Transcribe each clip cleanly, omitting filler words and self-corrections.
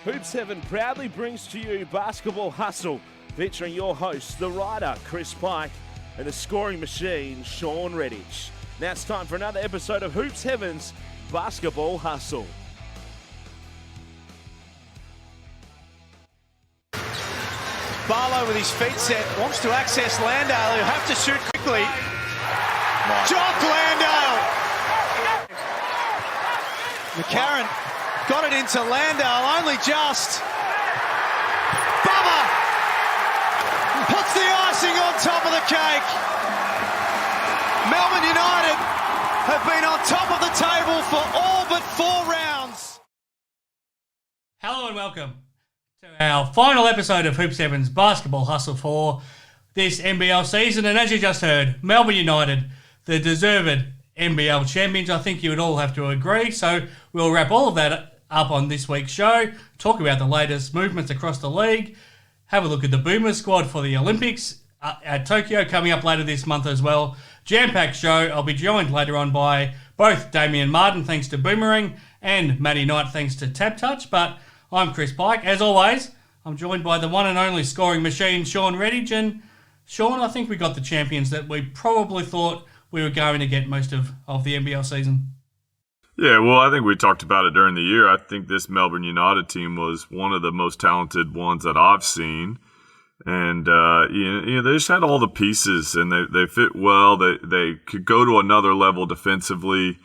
Hoops Heaven proudly brings to you Basketball Hustle, featuring your hosts, the writer, Chris Pike, and the scoring machine, Shawn Redhage. Now it's time for another episode of Hoops Heaven's Basketball Hustle. Barlow with his feet set, wants to access Landale, he'll have to shoot quickly. Jock Landale! McCarron got it into Landale, only just. Bubba puts the icing on top of the cake. Melbourne United have been on top of the table for all but 4 rounds. Hello and welcome to our final episode of Hoops Heaven's Basketball Hustle for this NBL season. And as you just heard, Melbourne United, the deserved NBL champions, I think you would all have to agree. So we'll wrap all of that up on this week's show, talk about the latest movements across the league, have a look at the Boomer squad for the Olympics at Tokyo coming up later this month as well. Jam-packed show. I'll be joined later on by both Damian Martin, thanks to Boomerang, and Matty Knight, thanks to Tap Touch. But I'm Chris Pike. As always, I'm joined by the one and only scoring machine, Shawn Redhage. And Shawn, I think we got the champions that we probably thought we were going to get most of the NBL season. Yeah, well, I think we talked about it during the year. I think this Melbourne United team was one of the most talented ones that I've seen. And, they just had all the pieces, and they fit well. They could go to another level defensively.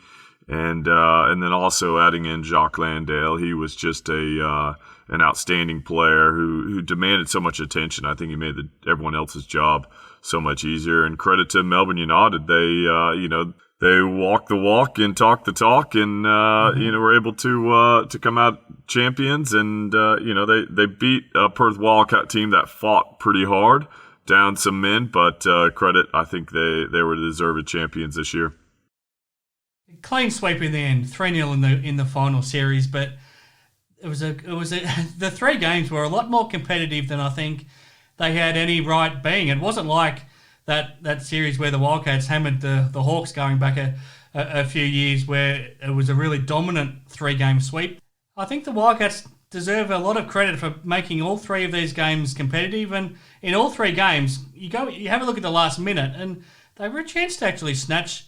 And then also adding in Jock Landale. He was just an outstanding player who demanded so much attention. I think he made everyone else's job so much easier. And credit to Melbourne United. They walk the walk and talk the talk, and were able to come out champions. And they beat a Perth Wildcat team that fought pretty hard, down some men. But credit, I think they were the deserved champions this year. Clean sweep in the end, 3-0 in the final series, but the 3 games were a lot more competitive than I think they had any right being. It wasn't like that series where the Wildcats hammered the Hawks going back a few years, where it was a really dominant 3-game sweep. I think the Wildcats deserve a lot of credit for making all 3 of these games competitive, and in all 3 games, you have a look at the last minute, and they were a chance to actually snatch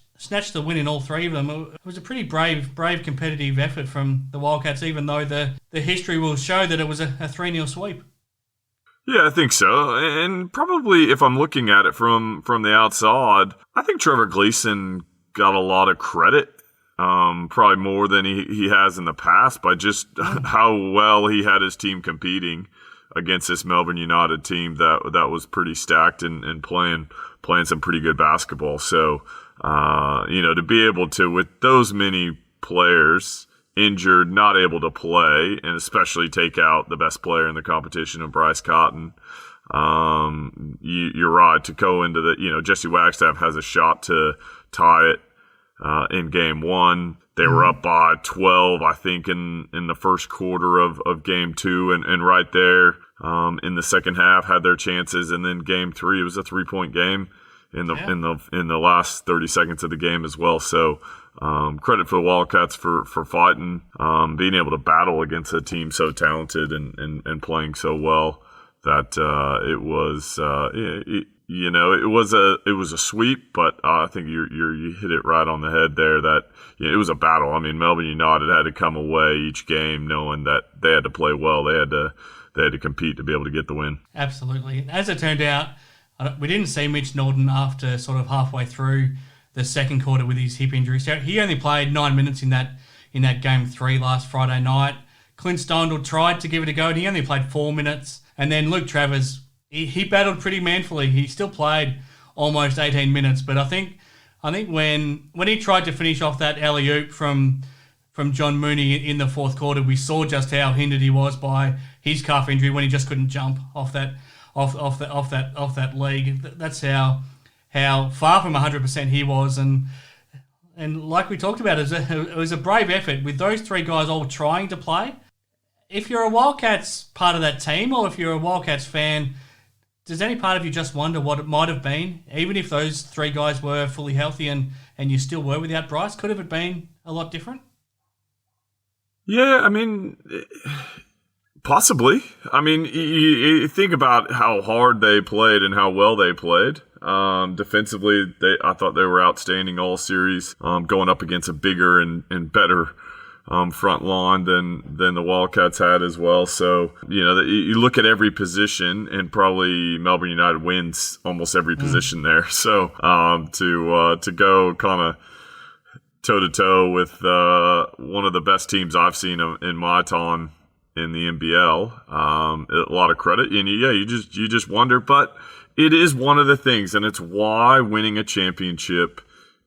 the win in all 3 of them. It was a pretty brave competitive effort from the Wildcats, even though the history will show that it was a 3-0 sweep. Yeah, I think so. And probably if I'm looking at it from the outside, I think Trevor Gleeson got a lot of credit, probably more than he has in the past, by just how well he had his team competing against this Melbourne United team that was pretty stacked and playing some pretty good basketball. So, to be able to, with those many players injured, not able to play, and especially take out the best player in the competition of Bryce Cotton, you're right, to go into Jesse Wagstaff has a shot to tie it in game 1. They were up by 12, I think, in the first quarter of game 2, and right there in the second half had their chances. And then game 3, it was a 3-point game in the last 30 seconds of the game as well. So credit for the Wildcats for fighting, being able to battle against a team so talented and playing so well that it was a sweep. But I think you hit it right on the head there, that it was a battle. I mean, Melbourne United had to come away each game knowing that they had to play well. They had to compete to be able to get the win. Absolutely. As it turned out, we didn't see Mitch Norton after sort of halfway through the second quarter with his hip injury. So he only played 9 minutes in that game 3 last Friday night. Clint Steindl tried to give it a go, and he only played 4 minutes. And then Luke Travers, he battled pretty manfully. He still played almost 18 minutes. But I think when he tried to finish off that alley-oop from John Mooney in the fourth quarter, we saw just how hindered he was by his calf injury when he just couldn't jump off that league. That's how far from 100% he was, and like we talked about, it was a brave effort with those 3 guys all trying to play. If you're a Wildcats part of that team, or if you're a Wildcats fan, does any part of you just wonder what it might have been, even if those 3 guys were fully healthy and you still were without Bryce? Could have it been a lot different? Yeah, I mean, Possibly. I mean, you think about how hard they played and how well they played. Defensively, I thought they were outstanding all series, going up against a bigger and better front line than the Wildcats had as well. So, you look at every position, and probably Melbourne United wins almost every position there. So, to go kind of toe-to-toe with one of the best teams I've seen in my time in the NBL, a lot of credit. And you just wonder, but it is one of the things, and it's why winning a championship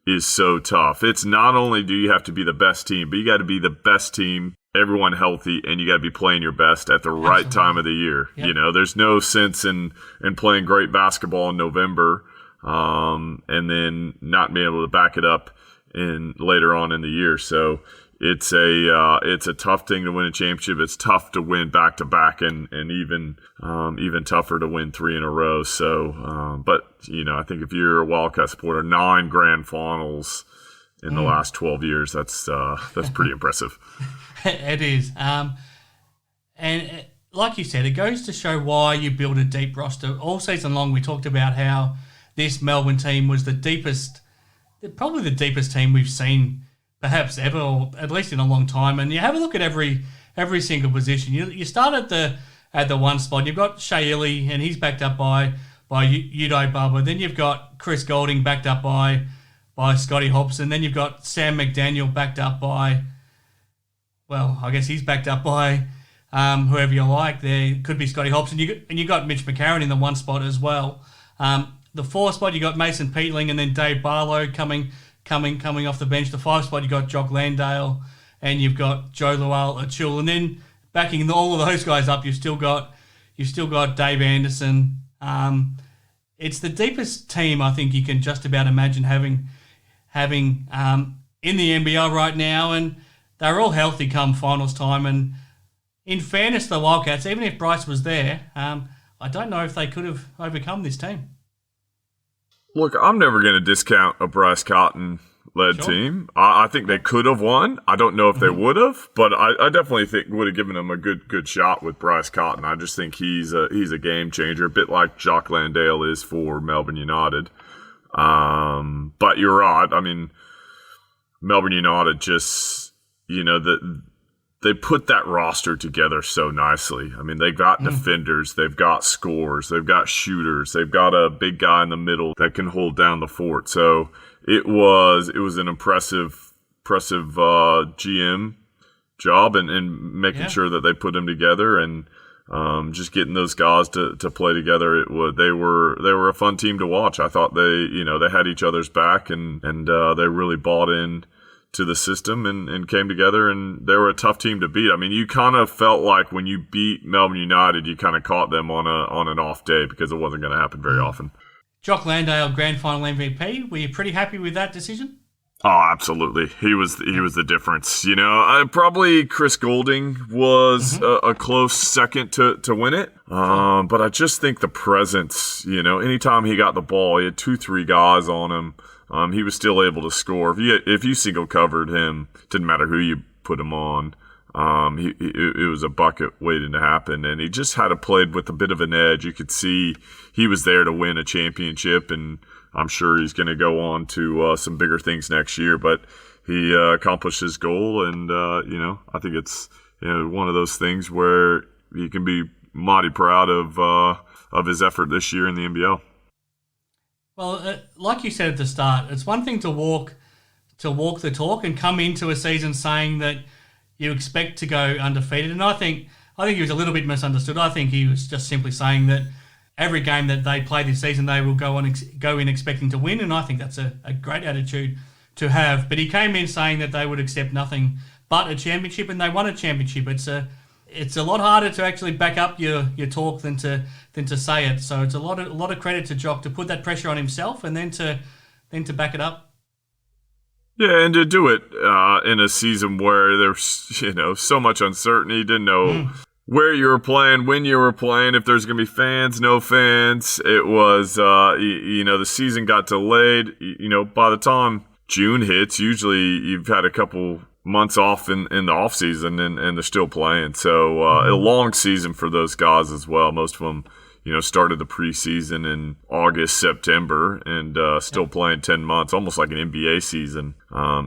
is so tough. It's not only do you have to be the best team, but you got to be the best team, everyone healthy, and you got to be playing your best at the right time of the year. Yep. There's no sense in playing great basketball in November and then not being able to back it up in later on in the year. So it's a tough thing to win a championship. It's tough to win back to back, and even tougher to win 3 in a row. So, but I think if you're a Wildcat supporter, 9 grand finals in the last 12 years, that's pretty impressive. It is, and like you said, it goes to show why you build a deep roster. All season long, we talked about how this Melbourne team was probably the deepest team we've seen perhaps ever, or at least in a long time. And you have a look at every single position. You start at the one spot. You've got Shayili, and he's backed up by Udo Bubba. Then you've got Chris Golding backed up by Scotty Hobson. Then you've got Sam McDaniel backed up by, well, I guess he's backed up by whoever you like. There could be Scotty Hobson. And you got Mitch McCarron in the one spot as well. The 4 spot, you got Mason Peatling, and then Dave Barlow coming off the bench. The 5 spot, you got Jock Landale, and you've got Joe Lual-Achul, and then backing all of those guys up, you've still got Dave Anderson. It's the deepest team I think you can just about imagine having in the NBL right now, and they're all healthy come finals time. And in fairness to the Wildcats, even if Bryce was there, I don't know if they could have overcome this team. Look, I'm never going to discount a Bryce Cotton-led team. I think they could have won. I don't know if they would have, but I definitely think would have given them a good shot with Bryce Cotton. I just think he's a game changer, a bit like Jock Landale is for Melbourne United. But you're right. I mean, Melbourne United just, they put that roster together so nicely. I mean, they've got defenders, they've got scorers, they've got shooters, they've got a big guy in the middle that can hold down the fort. So it was an impressive GM job and making sure that they put them together and just getting those guys to play together. They were a fun team to watch. I thought they had each other's back and they really bought in to the system and came together, and they were a tough team to beat. I mean, you kind of felt like when you beat Melbourne United, you kind of caught them on an off day because it wasn't going to happen very often. Jock Landale, grand final MVP. Were you pretty happy with that decision? Oh, absolutely. He was the difference. Probably Chris Golding was a close second to win it. But I just think the presence, anytime he got the ball, he had 2-3 guys on him. He was still able to score. If you single covered him, didn't matter who you put him on. It was a bucket waiting to happen, and he just had played with a bit of an edge. You could see he was there to win a championship, and I'm sure he's going to go on to some bigger things next year. But he accomplished his goal, and I think it's one of those things where he can be mighty proud of his effort this year in the NBL. Well, like you said at the start, it's one thing to walk the talk and come into a season saying that you expect to go undefeated. And I think he was a little bit misunderstood. I think he was just simply saying that every game that they play this season, they will go in expecting to win. And I think that's a great attitude to have. But he came in saying that they would accept nothing but a championship, and they won a championship. It's a lot harder to actually back up your talk than to say it. So it's a lot of credit to Jock to put that pressure on himself and then to back it up. Yeah, and to do it in a season where there's so much uncertainty, didn't know where you were playing, when you were playing, if there's going to be fans, no fans. It was the season got delayed. By the time June hits, usually you've had a couple months off in the off season, and they're still playing. So a long season for those guys as well. Most of them, started the preseason in August, September, and still playing 10 months, almost like an NBA season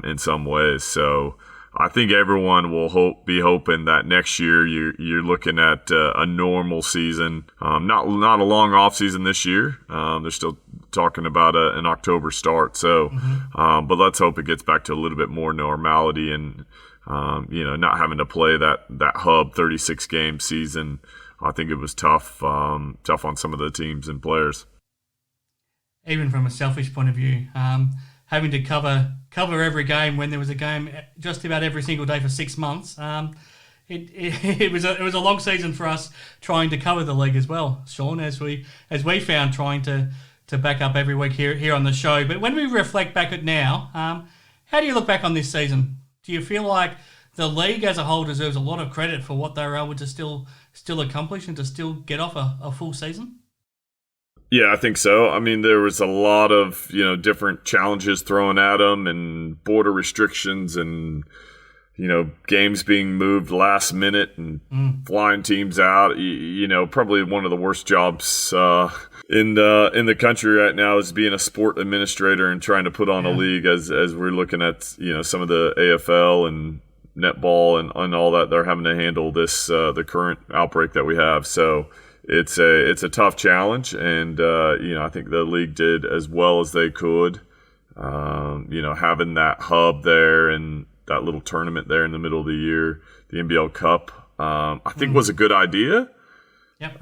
in some ways. So I think everyone will be hoping that next year you're looking at a normal season. Not a long off season this year. They're still talking about an October start. So, but let's hope it gets back to a little bit more normality and not having to play that hub 36 game season. I think it was tough on some of the teams and players. Even from a selfish point of view, having to cover every game when there was a game just about every single day for 6 months. It was a long season for us trying to cover the league as well, Shawn, as we found trying to back up every week here on the show. But when we reflect back at now, how do you look back on this season? Do you feel like the league as a whole deserves a lot of credit for what they were able to still accomplish and to still get off a full season? Yeah, I think so. I mean, there was a lot of, different challenges thrown at them and border restrictions and, games being moved last minute and flying teams out. Probably one of the worst jobs in the country right now is being a sport administrator and trying to put on a league as we're looking at, some of the AFL and netball and all that. They're having to handle this, the current outbreak that we have. So it's a tough challenge, and I think the league did as well as they could. Having that hub there and that little tournament there in the middle of the year, the NBL Cup, I think was a good idea. Yep.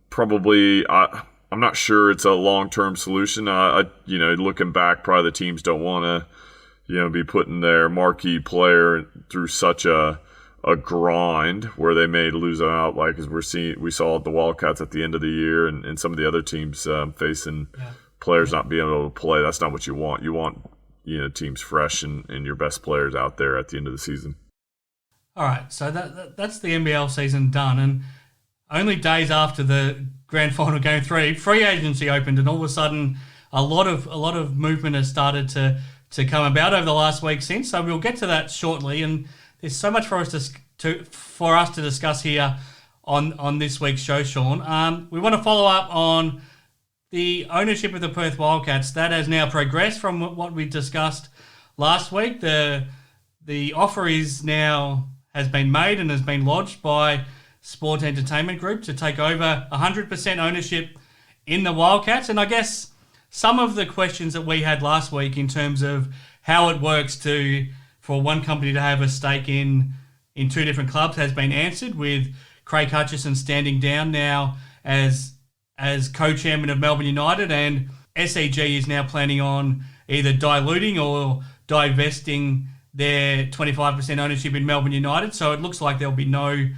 Probably, I'm not sure it's a long-term solution. Looking back, probably the teams don't want to, be putting their marquee player through such a grind where they may lose out, like as we saw the Wildcats at the end of the year and some of the other teams facing players not being able to play. That's not what you want. You want teams fresh and your best players out there at the end of the season. All right, so that's the NBL season done, and only days after the grand final game 3, free agency opened, and all of a sudden a lot of movement has started to come about over the last week since. So we'll get to that shortly, and there's so much for us to discuss here on this week's show, Shawn. We want to follow up on the ownership of the Perth Wildcats. That has now progressed from what we discussed last week. The offer has been made and has been lodged by Sport Entertainment Group to take over 100% ownership in the Wildcats. And I guess some of the questions that we had last week in terms of how it works for one company to have a stake in 2 different clubs has been answered, with Craig Hutchison standing down now as co-chairman of Melbourne United, and SEG is now planning on either diluting or divesting their 25% ownership in Melbourne United. So it looks like there'll be no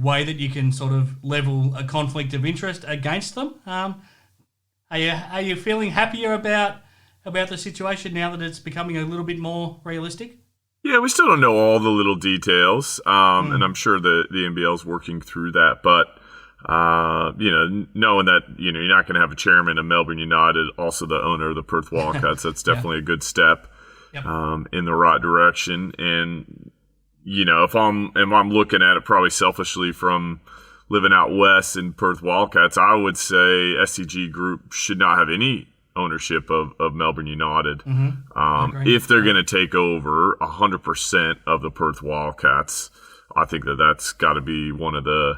way that you can sort of level a conflict of interest against them. Are you feeling happier about the situation now that it's becoming a little bit more realistic? Yeah, we still don't know all the little details, and I'm sure the NBL is working through that. But knowing that you're not going to have a chairman of Melbourne United, also the owner of the Perth Wildcats, that's definitely a good step in the right direction. And if I'm looking at it probably selfishly from living out west in Perth Wildcats, I would say SCG Group should not have any ownership of Melbourne United. If they're going to take over 100% of the Perth Wildcats, I think that's got to be one of the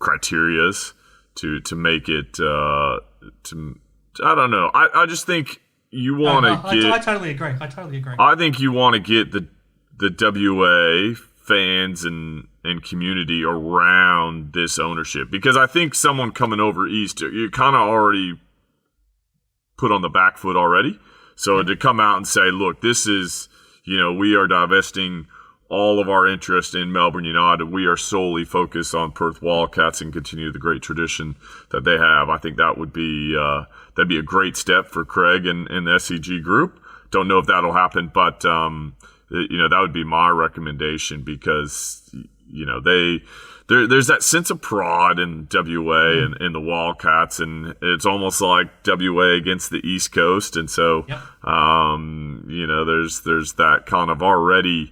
criterias to make it. I don't know. I just think you want to get. I totally agree. I think you want to get the WA fans and community around this ownership, because I think someone coming over east, you kind of already put on the back foot already. So to come out and say, look, this is, we are divesting all of our interest in Melbourne United. We are solely focused on Perth Wildcats and continue the great tradition that they have. I think that would be that'd be a great step for Craig and the SCG Group. Don't know if that'll happen, but that would be my recommendation, because there's that sense of pride in WA and in the Wildcats, and it's almost like WA against the East Coast, and so there's that kind of already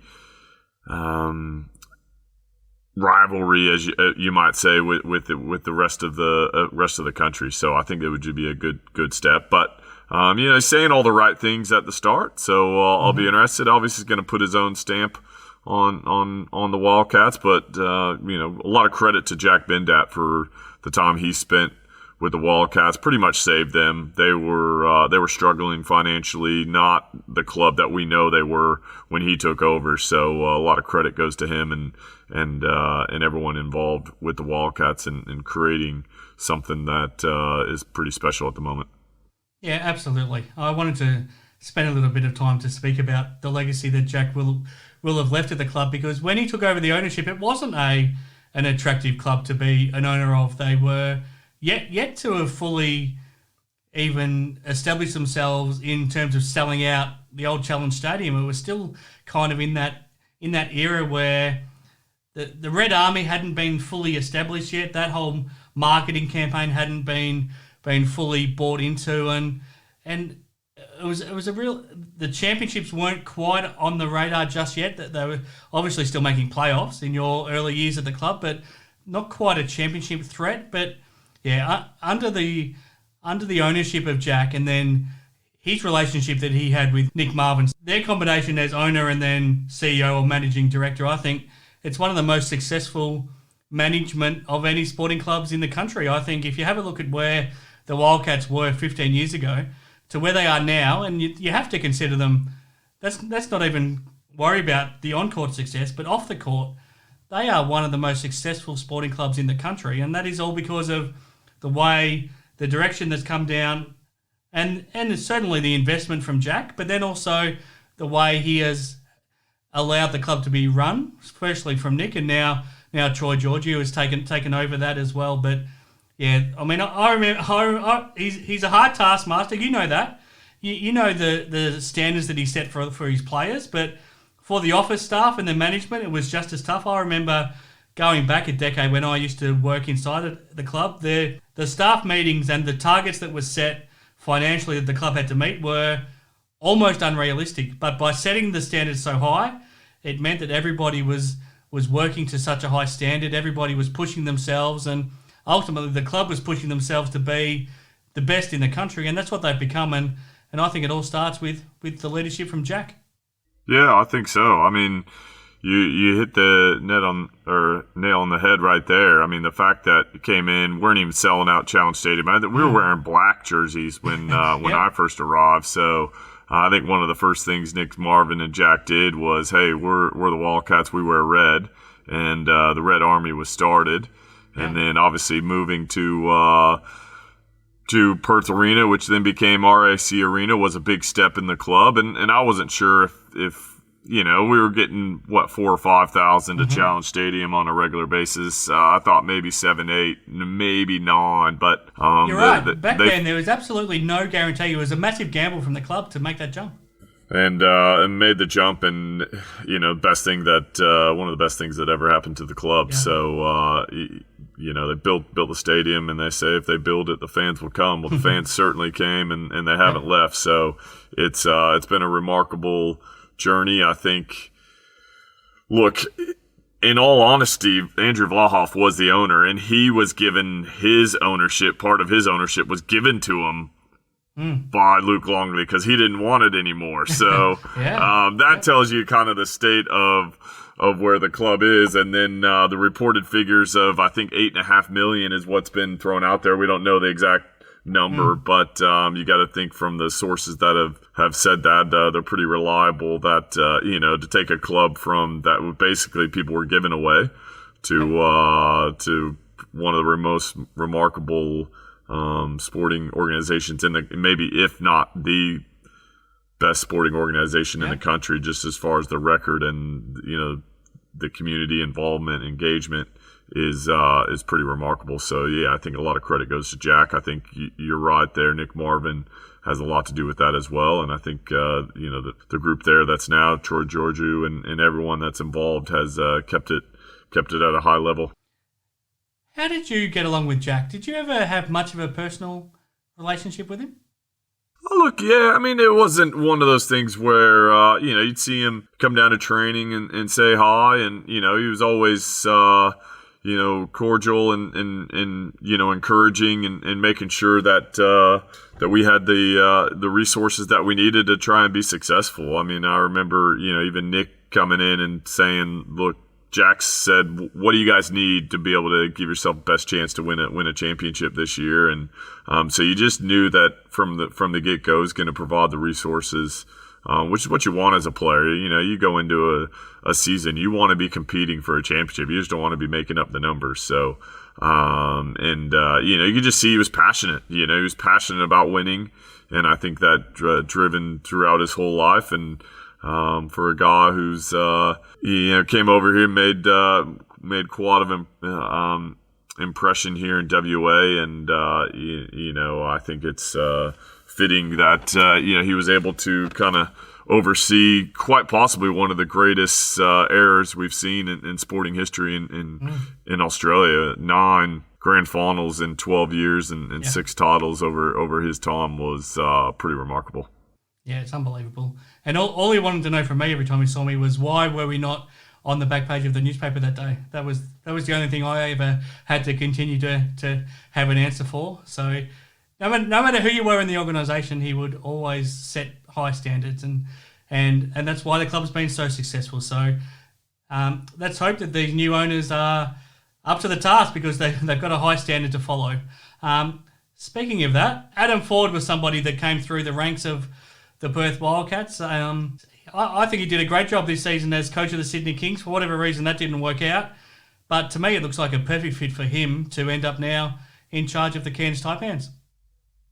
rivalry, as you might say, with the rest of the country. So I think it would be a good step, but. Saying all the right things at the start, so I'll be interested. Obviously, he's going to put his own stamp on the Wildcats, but a lot of credit to Jack Bendat for the time he spent with the Wildcats. Pretty much saved them. They were struggling financially, not the club that we know they were when he took over. So a lot of credit goes to him and everyone involved with the Wildcats in creating something that is pretty special at the moment. Yeah, absolutely. I wanted to spend a little bit of time to speak about the legacy that Jack will have left at the club, because when he took over the ownership, it wasn't an attractive club to be an owner of. They were yet to have fully even established themselves in terms of selling out the old Challenge Stadium. It was still kind of in that era where the Red Army hadn't been fully established yet. That whole marketing campaign hadn't been fully bought into, and it was a real. The championships weren't quite on the radar just yet. That they were obviously still making playoffs in your early years at the club, but not quite a championship threat. But yeah, under the ownership of Jack, and then his relationship that he had with Nick Marvin, their combination as owner and then CEO or managing director, I think it's one of the most successful management of any sporting clubs in the country. I think if you have a look at where the Wildcats were 15 years ago to where they are now, and you have to consider them, that's not even worry about the on-court success, but off the court, they are one of the most successful sporting clubs in the country, and that is all because of the direction that's come down, and certainly the investment from Jack, but then also the way he has allowed the club to be run, especially from Nick, and now Troy Georgiou has taken over that as well, but yeah, I mean, I remember he's a hard taskmaster. You know that. You know the standards that he set for his players, but for the office staff and the management, it was just as tough. I remember going back a decade when I used to work inside the club. The staff meetings and the targets that were set financially that the club had to meet were almost unrealistic. But by setting the standards so high, it meant that everybody was working to such a high standard. Everybody was pushing themselves, and ultimately, the club was pushing themselves to be the best in the country, and that's what they've become. And I think it all starts with the leadership from Jack. Yeah, I think so. I mean, you hit the nail on the head right there. I mean, the fact that it came in, weren't even selling out Challenge Stadium. We were wearing black jerseys when I first arrived. So I think one of the first things Nick Marvin and Jack did was, hey, we're the Wildcats. We wear red, and the Red Army was started. And then obviously moving to Perth Arena, which then became RAC Arena, was a big step in the club. And I wasn't sure if we were getting 4,000 or 5,000 to Challenge Stadium on a regular basis. I thought maybe 7, 8, maybe 9. But you're right. Back then there was absolutely no guarantee. It was a massive gamble from the club to make that jump. And made the jump, and best thing that one of the best things that ever happened to the club. Yeah. So they built the stadium, and they say if they build it, the fans will come. Well, the fans certainly came, and they haven't left. So it's been a remarkable journey. I think. Look, in all honesty, Andrew Vlahoff was the owner, and he was given his ownership. Part of his ownership was given to him by Luke Longley because he didn't want it anymore. So that tells you kind of the state of where the club is. And then the reported figures of, I think, $8.5 million is what's been thrown out there. We don't know the exact number, but you got to think from the sources that have said that they're pretty reliable. That to take a club from that basically people were given away to one of the most remarkable sporting organizations in the, maybe if not the best sporting organization in the country, just as far as the record and the community involvement, engagement is pretty remarkable. So yeah, I think a lot of credit goes to Jack. I think you're right there. Nick Marvin has a lot to do with that as well, and I think the group there that's now Troy Georgiou and everyone that's involved has kept it kept it at a high level. How did you get along with Jack? Did you ever have much of a personal relationship with him? Oh, look, yeah, I mean, it wasn't one of those things where, you'd see him come down to training and say hi, and, he was always, cordial and encouraging and making sure that we had the resources that we needed to try and be successful. I mean, I remember, even Nick coming in and saying, look, Jack said, what do you guys need to be able to give yourself the best chance to win a championship this year? And so you just knew that from the get-go is going to provide the resources, which is what you want as a player. You go into a season, you want to be competing for a championship. You just don't want to be making up the numbers. So, you could just see he was passionate. He was passionate about winning, and I think that driven throughout his whole life. And for a guy who's came over here, made quite of impression here in WA, and I think it's fitting that he was able to kind of oversee quite possibly one of the greatest eras we've seen in sporting history in Australia. 9 grand finals in 12 years and 6 titles over his time was pretty remarkable. Yeah, it's unbelievable. And all he wanted to know from me every time he saw me was, why were we not on the back page of the newspaper that day? That was the only thing I ever had to continue to have an answer for. So no matter who you were in the organisation, he would always set high standards, and that's why the club's been so successful. So let's hope that these new owners are up to the task, because they've got a high standard to follow. Speaking of that, Adam Forde was somebody that came through the ranks of the Perth Wildcats. I think he did a great job this season as coach of the Sydney Kings. For whatever reason, that didn't work out. But to me, it looks like a perfect fit for him to end up now in charge of the Cairns Taipans.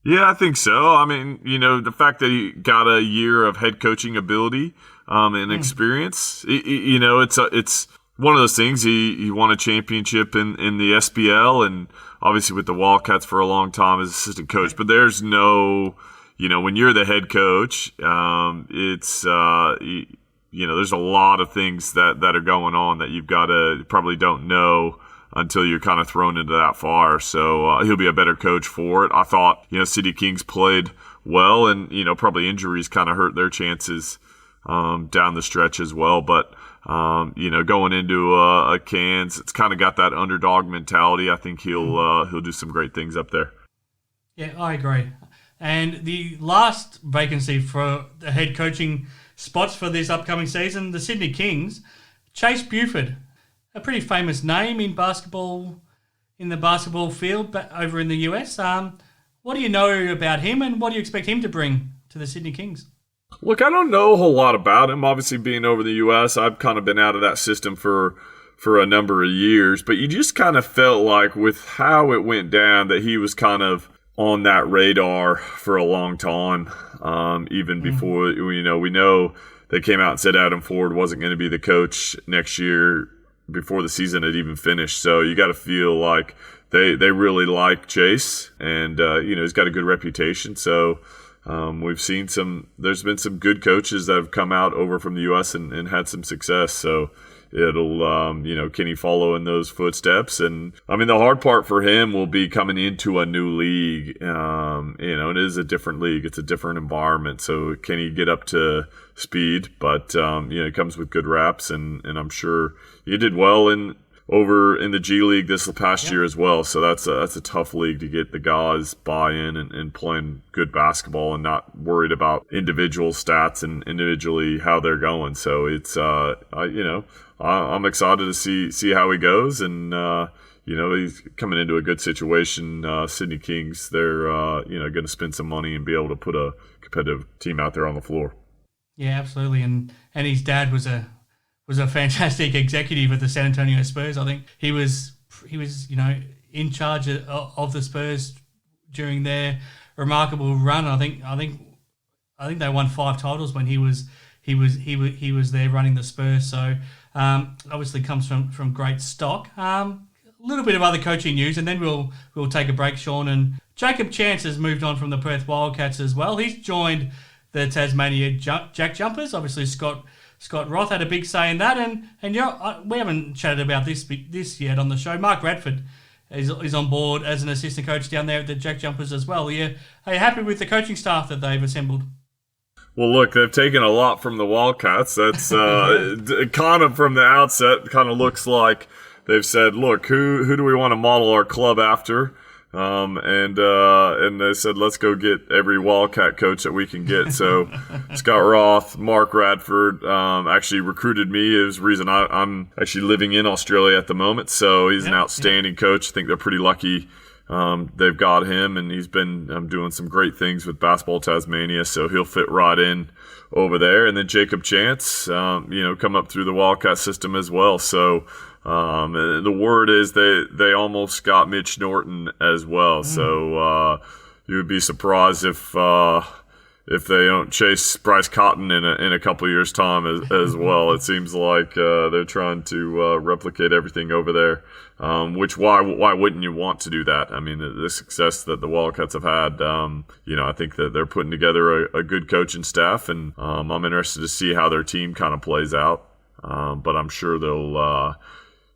Yeah, I think so. I mean, the fact that he got a year of head coaching ability and experience, it's one of those things. He won a championship in the SPL, and obviously with the Wildcats for a long time as assistant coach. But there's no... when you're the head coach, it's, there's a lot of things that are going on that you've got to probably don't know until you're kind of thrown into that fire. So he'll be a better coach for it. I thought, City Kings played well, and, probably injuries kind of hurt their chances down the stretch as well. But, going into a Cairns, it's kind of got that underdog mentality. I think he'll do some great things up there. Yeah, I agree. And the last vacancy for the head coaching spots for this upcoming season, the Sydney Kings, Chase Buford, a pretty famous name in basketball, in the basketball field over in the US. What do you know about him, and what do you expect him to bring to the Sydney Kings? Look, I don't know a whole lot about him. Obviously, being over the US, I've kind of been out of that system for a number of years. But you just kind of felt like with how it went down that he was kind of on that radar for a long time, even before, we know they came out and said Adam Forde wasn't going to be the coach next year before the season had even finished. So you got to feel like they really like Chase, and, he's got a good reputation. So we've seen there's been some good coaches that have come out over from the U.S. and had some success. So it'll, can he follow in those footsteps? And I mean, the hard part for him will be coming into a new league. It is a different league. It's a different environment. So can he get up to speed? But, it comes with good reps, and I'm sure he did well over in the G League this past year as well. So that's a tough league to get the guys buy-in and playing good basketball and not worried about individual stats and individually how they're going. So it's, I'm excited to see how he goes, and he's coming into a good situation. Sydney Kings, they're going to spend some money and be able to put a competitive team out there on the floor. Yeah, absolutely, and his dad was a fantastic executive at the San Antonio Spurs. I think he was in charge of the Spurs during their remarkable run. I think they won 5 titles when he was there running the Spurs. So obviously comes from great stock. A little bit of other coaching news, and then we'll take a break, Shawn. And Jacob Chance has moved on from the Perth Wildcats as well. He's joined the Tasmania Jack Jumpers. Obviously, Scott Scott Roth had a big say in that, and we haven't chatted about this yet on the show. Mark Radford is on board as an assistant coach down there at the Jack Jumpers as well. Are you happy with the coaching staff that they've assembled? Well, look, they've taken a lot from the Wildcats. That's kind of from the outset, kind of looks like they've said, look, who do we want to model our club after? And they said, let's go get every Wildcat coach that we can get. So Scott Roth, Mark Radford, actually recruited me. It was the reason I'm actually living in Australia at the moment. So he's an outstanding coach. I think they're pretty lucky. They've got him, and he's been doing some great things with Basketball Tasmania. So he'll fit right in over there. And then Jacob Chance, come up through the Wildcat system as well. So the word is they almost got Mitch Norton as well. So you would be surprised if they don't chase Bryce Cotton in a couple of years' time as well. It seems like they're trying to replicate everything over there. Which why wouldn't you want to do that? I mean, the success that the Wildcats have had, I think that they're putting together a good coaching staff, and I'm interested to see how their team kind of plays out. But I'm sure they'll.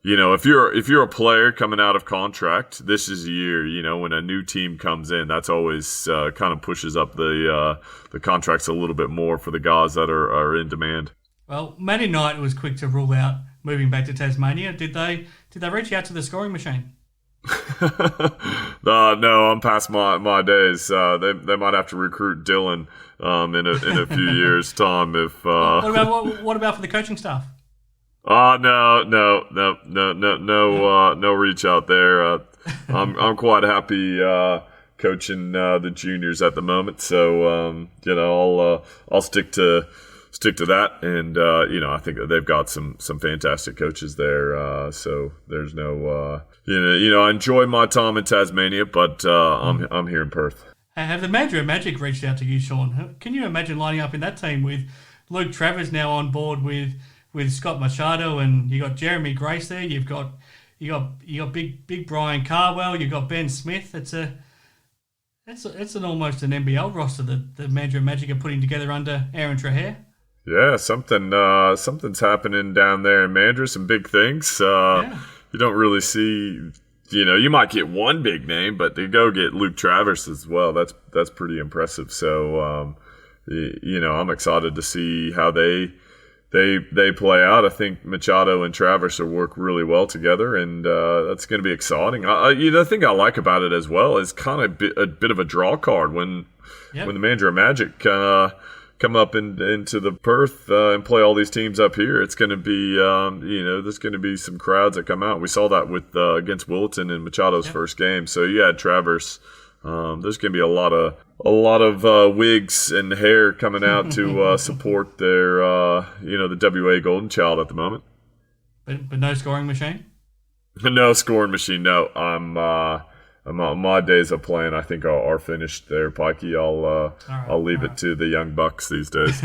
If you're a player coming out of contract, this is a year, when a new team comes in, that's always kind of pushes up the contracts a little bit more for the guys that are in demand. Well, Matty Knight was quick to rule out moving back to Tasmania. Did they reach out to the scoring machine? No, I'm past my days. They might have to recruit Dylan in a few years' time. If what about for the coaching staff? No reach out there. I'm quite happy coaching the juniors at the moment, so I'll stick to that, and I think that they've got some fantastic coaches there. So there's no I enjoy my time in Tasmania, but I'm here in Perth. Have the Mandurah Magic reached out to you, Shawn? Can you imagine lining up in that team with Luke Travers now on board with Scott Machado, and you got Jeremy Grace there. You got big Brian Carwell. You got Ben Smith. It's an almost an NBL roster that the Mandurah Magic are putting together under Aaron Trahair. Yeah, something's happening down there in Mandurah. Some big things. You don't really see. You might get one big name, but they go get Luke Travers as well. That's pretty impressive. So I'm excited to see how they play out. I think Machado and Travers will work really well together, and that's going to be exciting. The thing I like about it as well is kind of a bit of a draw card when the Mandurah Magic come up into the Perth and play all these teams up here. It's going to be, there's going to be some crowds that come out. We saw that with against Wilton in Machado's first game. So you had Travers. There's going to be a lot of wigs and hair coming out to support their, the WA Golden Child at the moment. But no scoring machine? No scoring machine, no. My days of playing, I think, are finished there, Pikey. I'll leave it to the young bucks these days.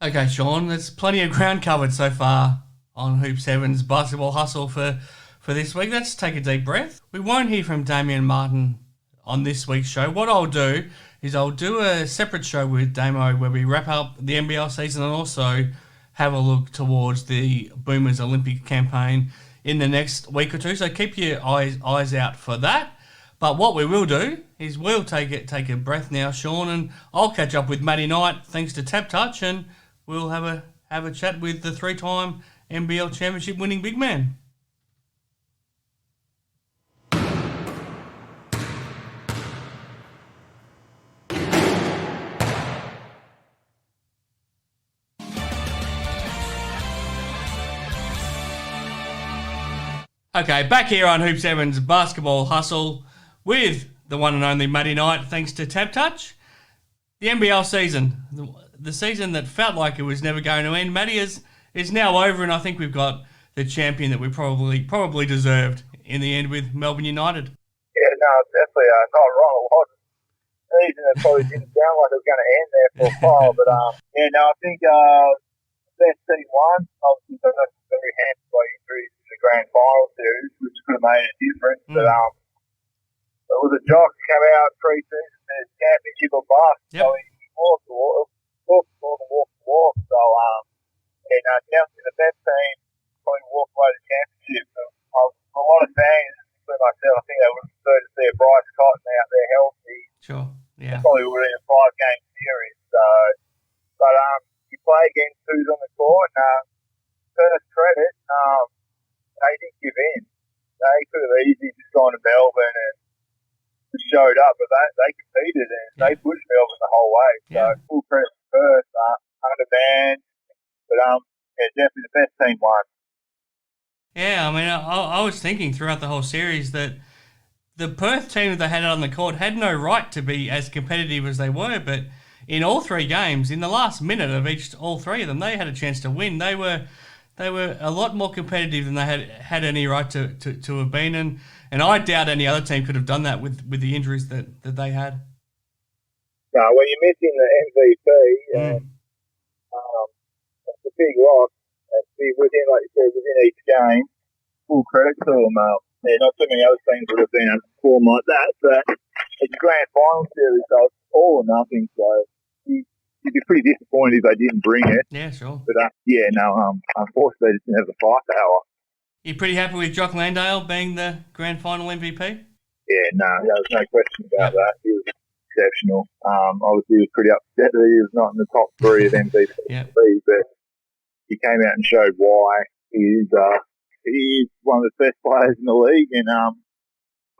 Okay, Shawn, there's plenty of ground covered so far on Hoop 7's Basketball Hustle for this week. Let's take a deep breath. We won't hear from Damien Martin on this week's show. What I'll do is I'll do a separate show with Damo where we wrap up the NBL season and also have a look towards the Boomers Olympic campaign in the next week or two. So keep your eyes out for that. But what we will do is we'll take a breath now, Shawn, and I'll catch up with Matty Knight thanks to Tap Touch, and we'll have a chat with the 3-time NBL championship winning big man. Okay, back here on Hoop 7's Basketball Hustle with the one and only Matty Knight, thanks to Tap Touch. The NBL season, the season that felt like it was never going to end, Matty, is now over, and I think we've got the champion that we probably deserved in the end with Melbourne United. Yeah, no, definitely not wrong. It was a season that probably didn't sound like it was going to end there for a while, but I think best team won. Obviously, they got very hampered by injuries in the grand final series, which could have made a difference. But it was a jock to come out pre-season and championship or bust. Yep. So he walked the walk. So definitely the best team probably walk away the championship. A lot of fans, including myself, I think they would prefer to see a Bryce Cotton out there healthy. Sure, yeah. Probably would have been a 5-game series. So, but you play against who's on the court. First credit, they didn't give in. They could have easily just gone to Melbourne and just showed up, but they competed and they pushed Melbourne the whole way. So full credit to Perth, undermanned, but definitely the best team won. Yeah, I mean, I was thinking throughout the whole series that the Perth team that they had on the court had no right to be as competitive as they were, but in all 3 games, in the last minute of all 3 of them, they had a chance to win. They were a lot more competitive than they had any right to have been, and I doubt any other team could have done that with the injuries that they had. No, when you're missing the MVP, that's a big loss. Within, like you said, within each game, full credit to them. Not too many other teams would have been able to perform like that, but it's a grand final series, so it's all or nothing. So you'd be pretty disappointed if they didn't bring it. Yeah, sure. But unfortunately, they just didn't have the firepower. You pretty happy with Jock Landale being the grand final MVP? Yeah, there's no question about that. He was exceptional. Obviously, he was pretty upset that he was not in the top 3 of MVP, but he came out and showed why he is one of the best players in the league, and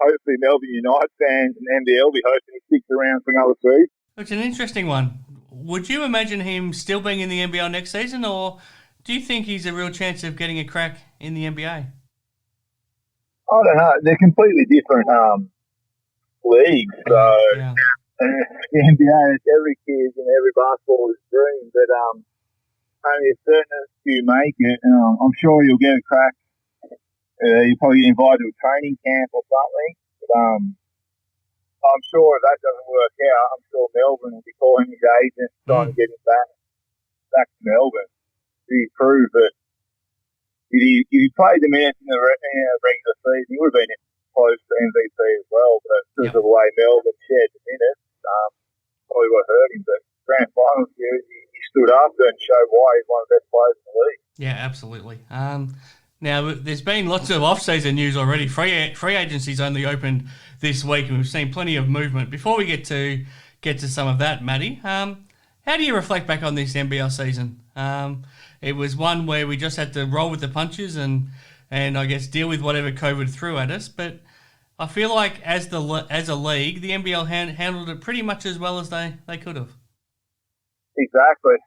hopefully Melbourne United fans and NBL will be hoping he sticks around for another season. It's an interesting one. Would you imagine him still being in the NBL next season, or do you think he's a real chance of getting a crack in the NBA? I don't know. They're completely different leagues, so the NBA is every kid and every basketballer's dream, but only a certain few make it. I'm sure you'll get a crack. You'll probably get invited to a training camp or something. But I'm sure if that doesn't work out, I'm sure Melbourne will be calling his agent trying to get him back to Melbourne. To prove that if he played the minutes in the regular season, he would have been close to MVP as well. But because of the way Melbourne shared the minutes, probably what hurt him. But grand final series, he stood up and showed why he's one of the best players in the league. Yeah, absolutely. Now, there's been lots of off-season news already. Free agency's only opened this week, and we've seen plenty of movement. Before we get to some of that, Matty, how do you reflect back on this NBL season? It was one where we just had to roll with the punches and I guess deal with whatever COVID threw at us. But I feel like as a league, the NBL handled it pretty much as well as they could have. Exactly.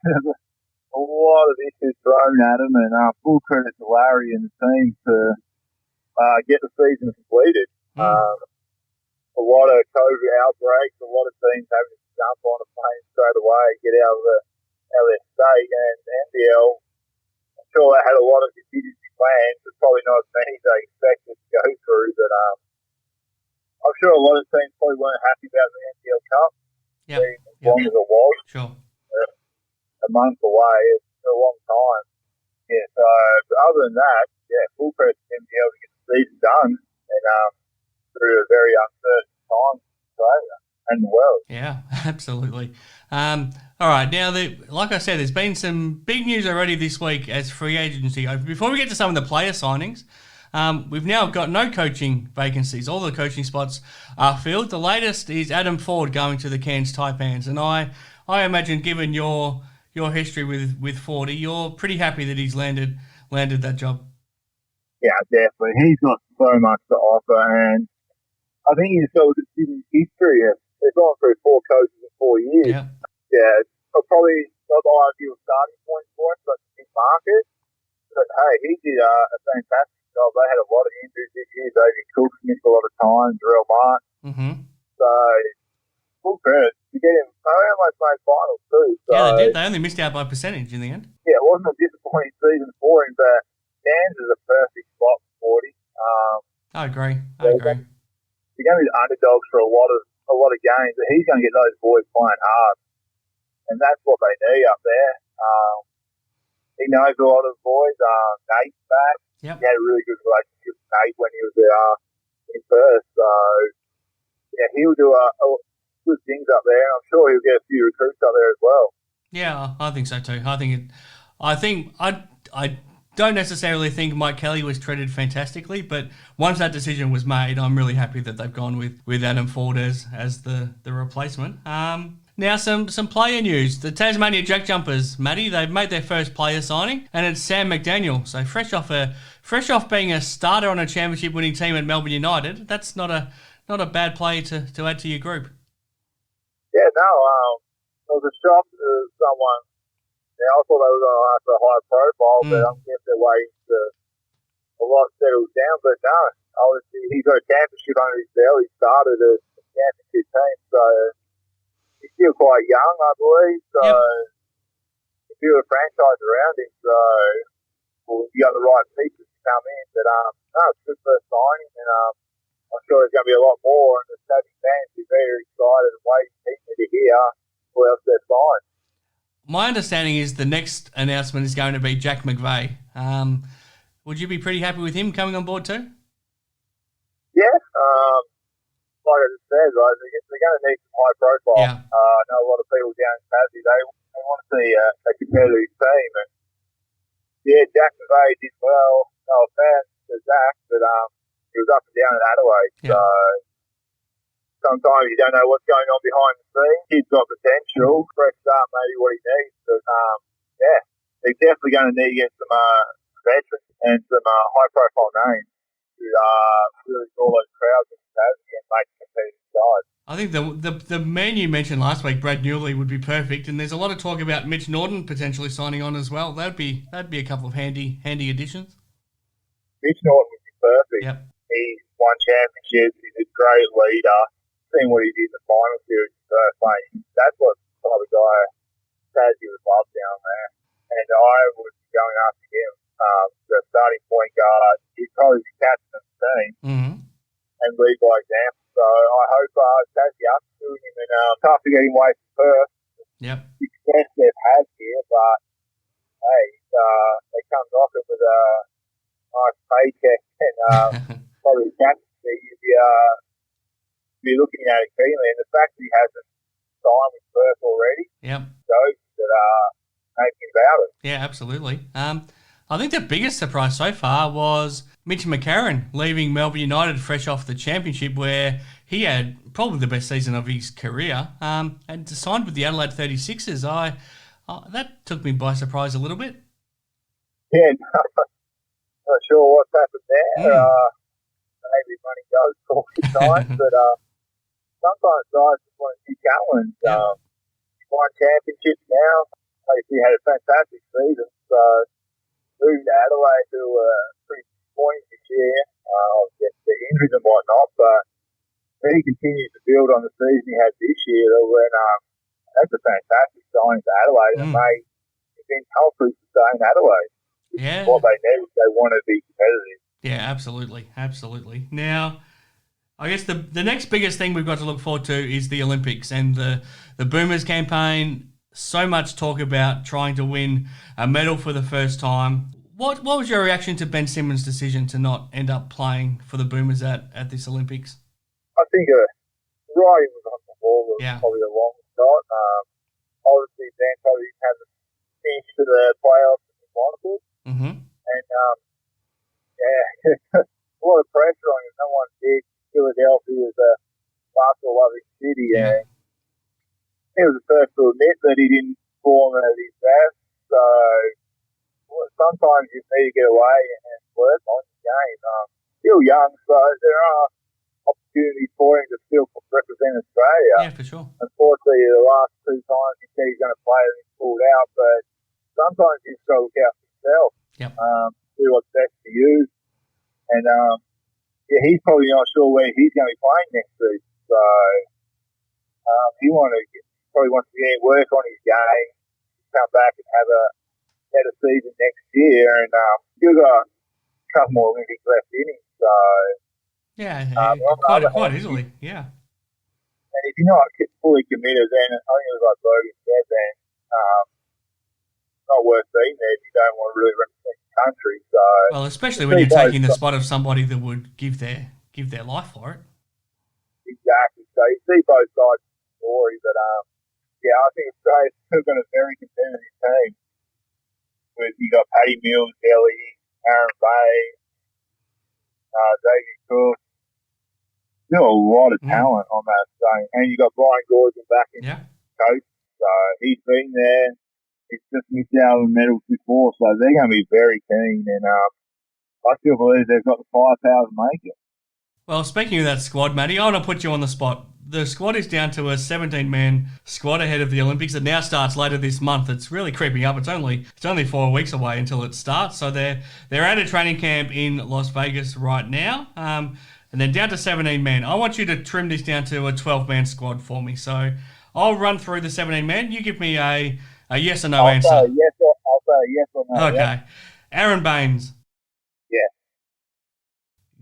A lot of issues thrown at them, and full credit to Larry and the team to get the season completed. A lot of COVID outbreaks, a lot of teams having to jump on a plane straight away, get out of their state, and the NBL, I'm sure they had a lot of contingency plans, but probably not as many as they expected to go through, but I'm sure a lot of teams probably weren't happy about the NBL Cup, as long as it was. Sure. A month away, it's a long time. Yeah, so but other than that, full credit to the NBL to get the season done, and through a very uncertain time in Australia and the world. Yeah, absolutely. All right, now, like I said, there's been some big news already this week as free agency. Before we get to some of the player signings, we've now got no coaching vacancies. All the coaching spots are filled. The latest is Adam Forde going to the Cairns Taipans, and I imagine, given your history with Forde, you're pretty happy that he's landed that job. Yeah, definitely. He's got so much to offer, and I think he's so good in history. They've gone through 4 coaches in 4 years. Yeah, probably not the ideal starting point for him, but big market. But hey, he did a fantastic job. They had a lot of injuries this year. David Cook missed a lot of time, Darrell Martin. So full credit to get him. They almost made finals too. So, yeah, they did. They only missed out by percentage in the end. Yeah, it wasn't a disappointing season for him, but Cairns is a perfect spot for 40. I agree. They're going to be the underdogs for a lot of games, but he's going to get those boys playing hard, and that's what they need up there. He knows a lot of the boys. Nate's back. Yep. He had a really good relationship with Nate when he was in Perth, so yeah, he'll do good things up there, and I'm sure he'll get a few recruits up there as well. Yeah, I think so too. I don't necessarily think Mike Kelly was treated fantastically, but once that decision was made, I'm really happy that they've gone with Adam Forde as the replacement. Now some player news. The Tasmania Jack Jumpers, Matty, they've made their first player signing, and it's Sam Mcdaniel. So fresh off being a starter on a championship winning team at Melbourne United, that's not a bad player to add to your group. Yeah, no, it was a shock to someone. Yeah, I thought they were going to ask a high profile, but I'm guessing they're waiting to a lot settled down. But no, obviously he's got a championship under his belt. He started a championship team, so he's still quite young, I believe. So you build a franchise around him. So you got the right pieces to come in. But no, it's a good first signing, and I'm sure there's going to be a lot more. And the Tassie fans will be very excited and waiting to hear who else they're signed. My understanding is the next announcement is going to be Jack McVeigh. Would you be pretty happy with him coming on board too? Yeah, like I just said, right, they're going to need some high profile. Yeah. I know a lot of people down in Tassie, they want to see a competitive team. And yeah, Jack McVeigh did well. No offense to Zach, but he was up and down in Adelaide. Yeah. So sometimes you don't know what's going on behind the scenes. He's got potential. Fresh start, maybe what he needs. But yeah, they're definitely going to need to get some veterans and some high-profile names to really draw those crowds in Tassie and make competitive sides. I think the man you mentioned last week, Brad Newley, would be perfect, and there's a lot of talk about Mitch Norton potentially signing on as well. That'd be a couple of handy additions. Mitch Norton would be perfect. Yep. He's won championships. He's a great leader. Seen what he did in the final series. That's what type of guy Tassie would love down there. And I would be going after him. The starting point guard. He'd probably be captain of the team and lead by example. So I hope Tassie up to him, and tough to get him away from Perth. Yep. Success they've had here, but hey, they come knocking with a nice paycheck and probably captaincy. You'd be looking at it keenly, and the fact that he hasn't signed with Perth already shows that making about it. Yeah, absolutely. I think the biggest surprise so far was Mitch McCarron leaving Melbourne United fresh off the championship, where he had probably the best season of his career, and signed with the Adelaide 36ers. That took me by surprise a little bit. Yeah, not sure what's happened there. Maybe money goes for the time, but sometimes guys just want to keep going. He's won championships now. He had a fantastic season, so moved to Adelaide, who were pretty disappointing this year. The injuries and whatnot, but he continues to build on the season he had this year. That's a fantastic signing to Adelaide, and they been comfortable to stay in Adelaide. Yeah. What they need, they want to be competitive. Yeah, absolutely. Now, I guess the next biggest thing we've got to look forward to is the Olympics and the Boomers campaign. So much talk about trying to win a medal for the first time. What was your reaction to Ben Simmons' decision to not end up playing for the Boomers at this Olympics? I think writing was on the wall was probably the wrong shot. Obviously, Ben probably didn't have the finish to the playoffs in the finals. And a lot of pressure on him. No one did. Philadelphia is a basketball-loving city, and he was the first to admit that he didn't perform at his best. So sometimes you need to get away and work on the game. Still young, so there are opportunities for him to still represent Australia. Yeah, for sure. Unfortunately, the last two times he said he's going to play and he's pulled out, but sometimes you've got to look out for yourself. Yep. Do what's best for you. And he's probably not sure where he's going to be playing next season. So he probably wants to get work on his game, come back and have a better season next year. And still got a couple more Olympics left in him. So quite easily. Yeah. And if you're not fully committed, then I think it was like Logan said, then not worth being there if you don't want to really represent the country. So well, especially when you're taking the spot of somebody that would give their life for it. Exactly. So you see both sides of the story, but I think Australia's still got a very competitive team. You got Paddy Mills, Kelly, Aaron Bay, David Cook. Still a lot of talent on that thing. And you got Brian Gordon back in coach. So he's been there. He's just missed out on medals before, so they're going to be very keen. And I still believe they've got the firepower to make it. Well, speaking of that squad, Matty, I want to put you on the spot. The squad is down to a 17-man squad ahead of the Olympics. It now starts later this month. It's really creeping up. It's only 4 weeks away until it starts. So they're at a training camp in Las Vegas right now. And then down to 17 men. I want you to trim this down to a 12-man squad for me. So I'll run through the 17 men. You give me a yes or no answer. I'll say yes or no. Okay. Yeah. Aaron Baines. Yeah.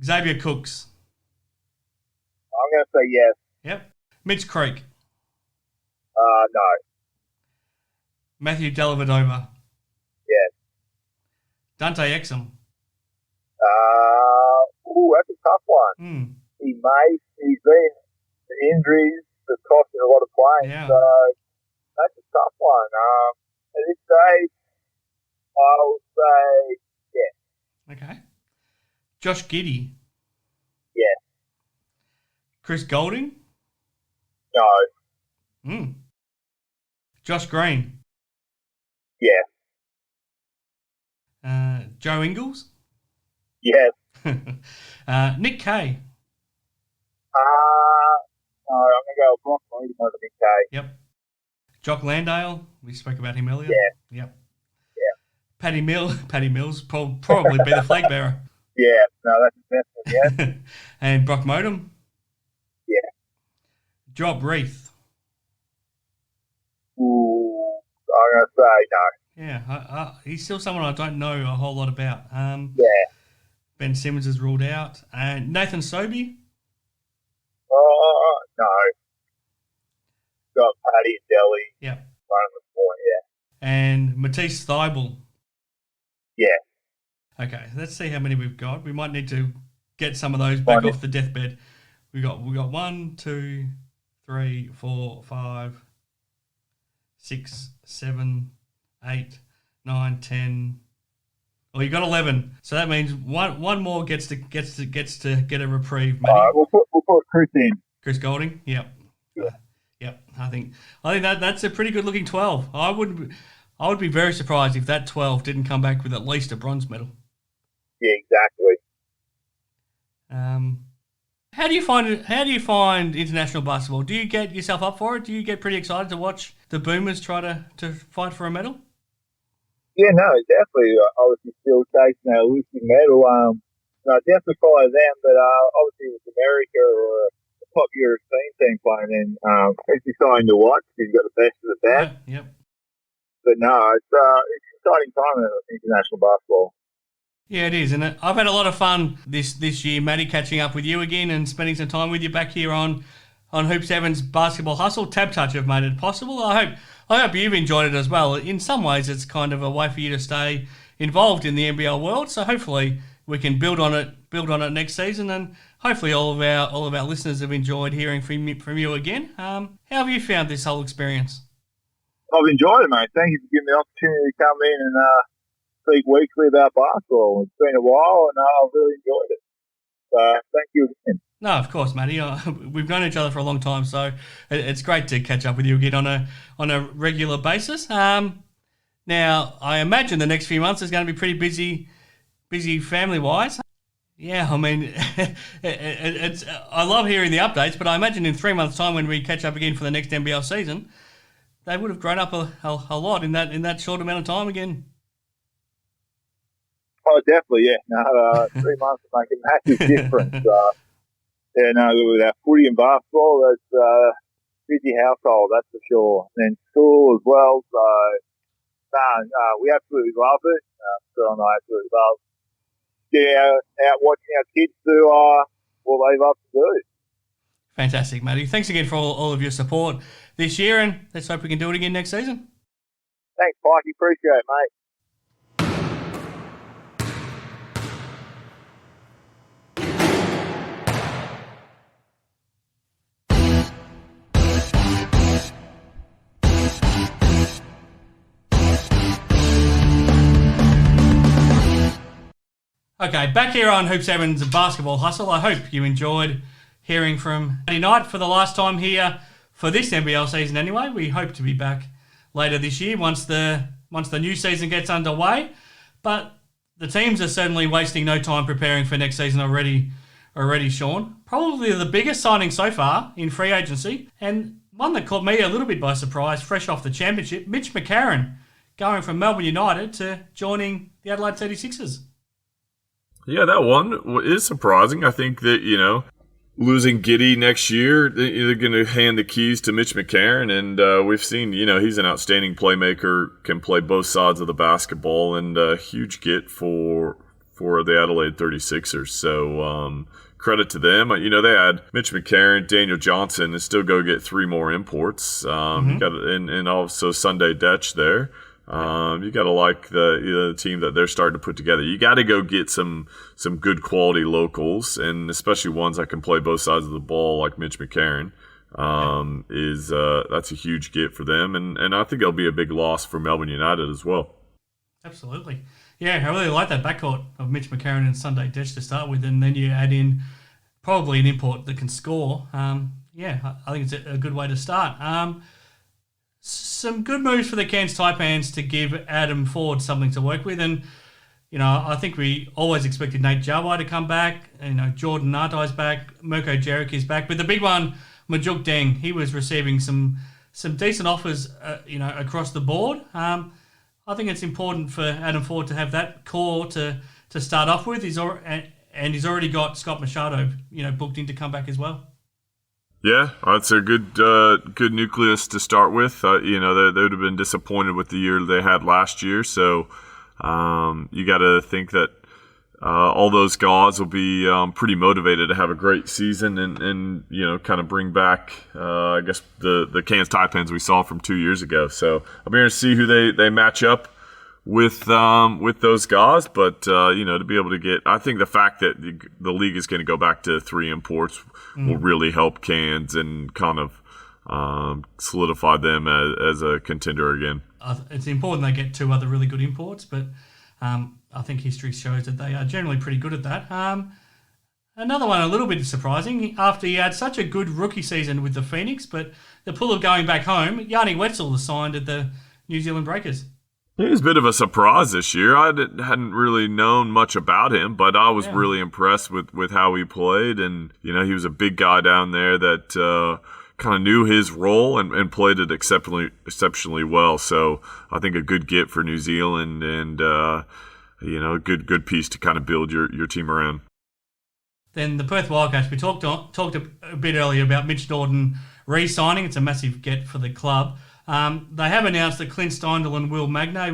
Xavier Cooks. I'm going to say yes. Yep. Mitch Creek. No. Matthew Dellavedova. Yes. Dante Exum. That's a tough one. He's been injuries that cost him a lot of playing. Yeah. So that's a tough one. At this stage, I'll say yes. Okay. Josh Giddey. Yes. Chris Golding. No. Josh Green. Yes. Joe Ingles. Yes. Nick Kay. No, I'm going to go with Brock Moody over Nick Kay. Yep. Jock Landale. We spoke about him earlier. Yeah. Yep. Yeah. Paddy Mills probably be the flag bearer. Yeah. No, that's the best one, yeah. And Brock Modem. Yeah. Job Reith. Ooh, I'm going to say no. Yeah, he's still someone I don't know a whole lot about. Yeah. Ben Simmons is ruled out. And Nathan Sobey? No. Got Paddy and Delhi. Yep. Running the point, yeah. And Matisse Thibault? Yeah. Okay, let's see how many we've got. We might need to get some of those back off the deathbed. We got 1, 2, 3, 4, 5, 6, 7, 8, 9, 10. Oh, you got 11. So that means one more gets to get a reprieve. Matty. All right, we'll put Chris in. Chris Golding. Yep. Yeah. Yep. I think that's a pretty good looking 12. I would be very surprised if that 12 didn't come back with at least a bronze medal. Yeah, exactly. How do you find international basketball? Do you get yourself up for it? Do you get pretty excited to watch the Boomers try to fight for a medal? Yeah, no, definitely. Obviously, still chasing that Olympic medal. I definitely follow them, but obviously with America or a top European team playing, then it's exciting to watch because you've got the best of the best. Yep. But no, it's an exciting time in international basketball. Yeah, it is, and I've had a lot of fun this year, Matty, catching up with you again and spending some time with you back here on Hoop 7's Basketball Hustle. Tab Touch have made it possible. I hope you've enjoyed it as well. In some ways, it's kind of a way for you to stay involved in the NBL world. So hopefully we can build on it next season, and hopefully all of our listeners have enjoyed hearing from you again. How have you found this whole experience? I've enjoyed it, mate. Thank you for giving me the opportunity to come in and speak weekly about basketball. It's been a while, and I've really enjoyed it. So thank you again. No, of course, Matty. We've known each other for a long time, so it's great to catch up with you again on a regular basis. Now, I imagine the next few months is going to be pretty busy family-wise. Yeah, I mean, I love hearing the updates, but I imagine in 3 months' time when we catch up again for the next NBL season, they would have grown up a lot in that short amount of time again. Oh, definitely, yeah. No, 3 months will make a massive difference. Yeah, no, with our footy and basketball, that's a busy household, that's for sure. And then school as well, so we absolutely love it. Phil and I absolutely love getting out watching our kids do what they love to do. Fantastic, Matty. Thanks again for all of your support this year, and let's hope we can do it again next season. Thanks, Pike. Appreciate it, mate. Okay, back here on Hoop 7's Basketball Hustle. I hope you enjoyed hearing from Eddie Knight for the last time here for this NBL season anyway. We hope to be back later this year once the new season gets underway. But the teams are certainly wasting no time preparing for next season already, Shawn. Probably the biggest signing so far in free agency, and one that caught me a little bit by surprise, fresh off the championship, Mitch McCarron going from Melbourne United to joining the Adelaide 36ers. Yeah, that one is surprising. I think that, losing Giddey next year, they're going to hand the keys to Mitch McCarron. And we've seen, he's an outstanding playmaker, can play both sides of the basketball, and a huge get for the Adelaide 36ers. So credit to them. They had Mitch McCarron, Daniel Johnson, and still go get 3 more imports. You got and also Sunday Dutch there. You got to like the team that they're starting to put together. You got to go get some good quality locals, and especially ones that can play both sides of the ball, like Mitch McCarron. That's a huge get for them, and I think it'll be a big loss for Melbourne United as well. Absolutely. Yeah, I really like that backcourt of Mitch McCarron and Sunday Dutch to start with, and then you add in probably an import that can score. I think it's a good way to start. Some good moves for the Cairns Taipans to give Adam Forde something to work with. And, I think we always expected Nate Jawai to come back. Jordan Nartai's back. Mirko Jeric is back. But the big one, Majuk Deng, he was receiving some decent offers, across the board. I think it's important for Adam Forde to have that core to start off with. He's already got Scott Machado, booked in to come back as well. Yeah, that's a good nucleus to start with. They would have been disappointed with the year they had last year. So you got to think that all those guys will be pretty motivated to have a great season and kind of bring back, I guess, the Cairns Taipans we saw from 2 years ago. So I'm here to see who they match up with those guys, but to be able to get, I think the fact that the league is going to go back to 3 imports will really help Cairns and kind of solidify them as a contender again. It's important they get 2 other really good imports, but I think history shows that they are generally pretty good at that. Another one a little bit surprising, after he had such a good rookie season with the Phoenix, but the pull of going back home, Yanni Wetzel was signed at the New Zealand Breakers. He was a bit of a surprise this year. I hadn't really known much about him, but I was really impressed with how he played. And, he was a big guy down there that kind of knew his role and played it exceptionally well. So I think a good get for New Zealand and, a good piece to kind of build your team around. Then the Perth Wildcats, we talked a bit earlier about Mitch Norton re-signing. It's a massive get for the club. They have announced that Clint Steindl and Will Magnay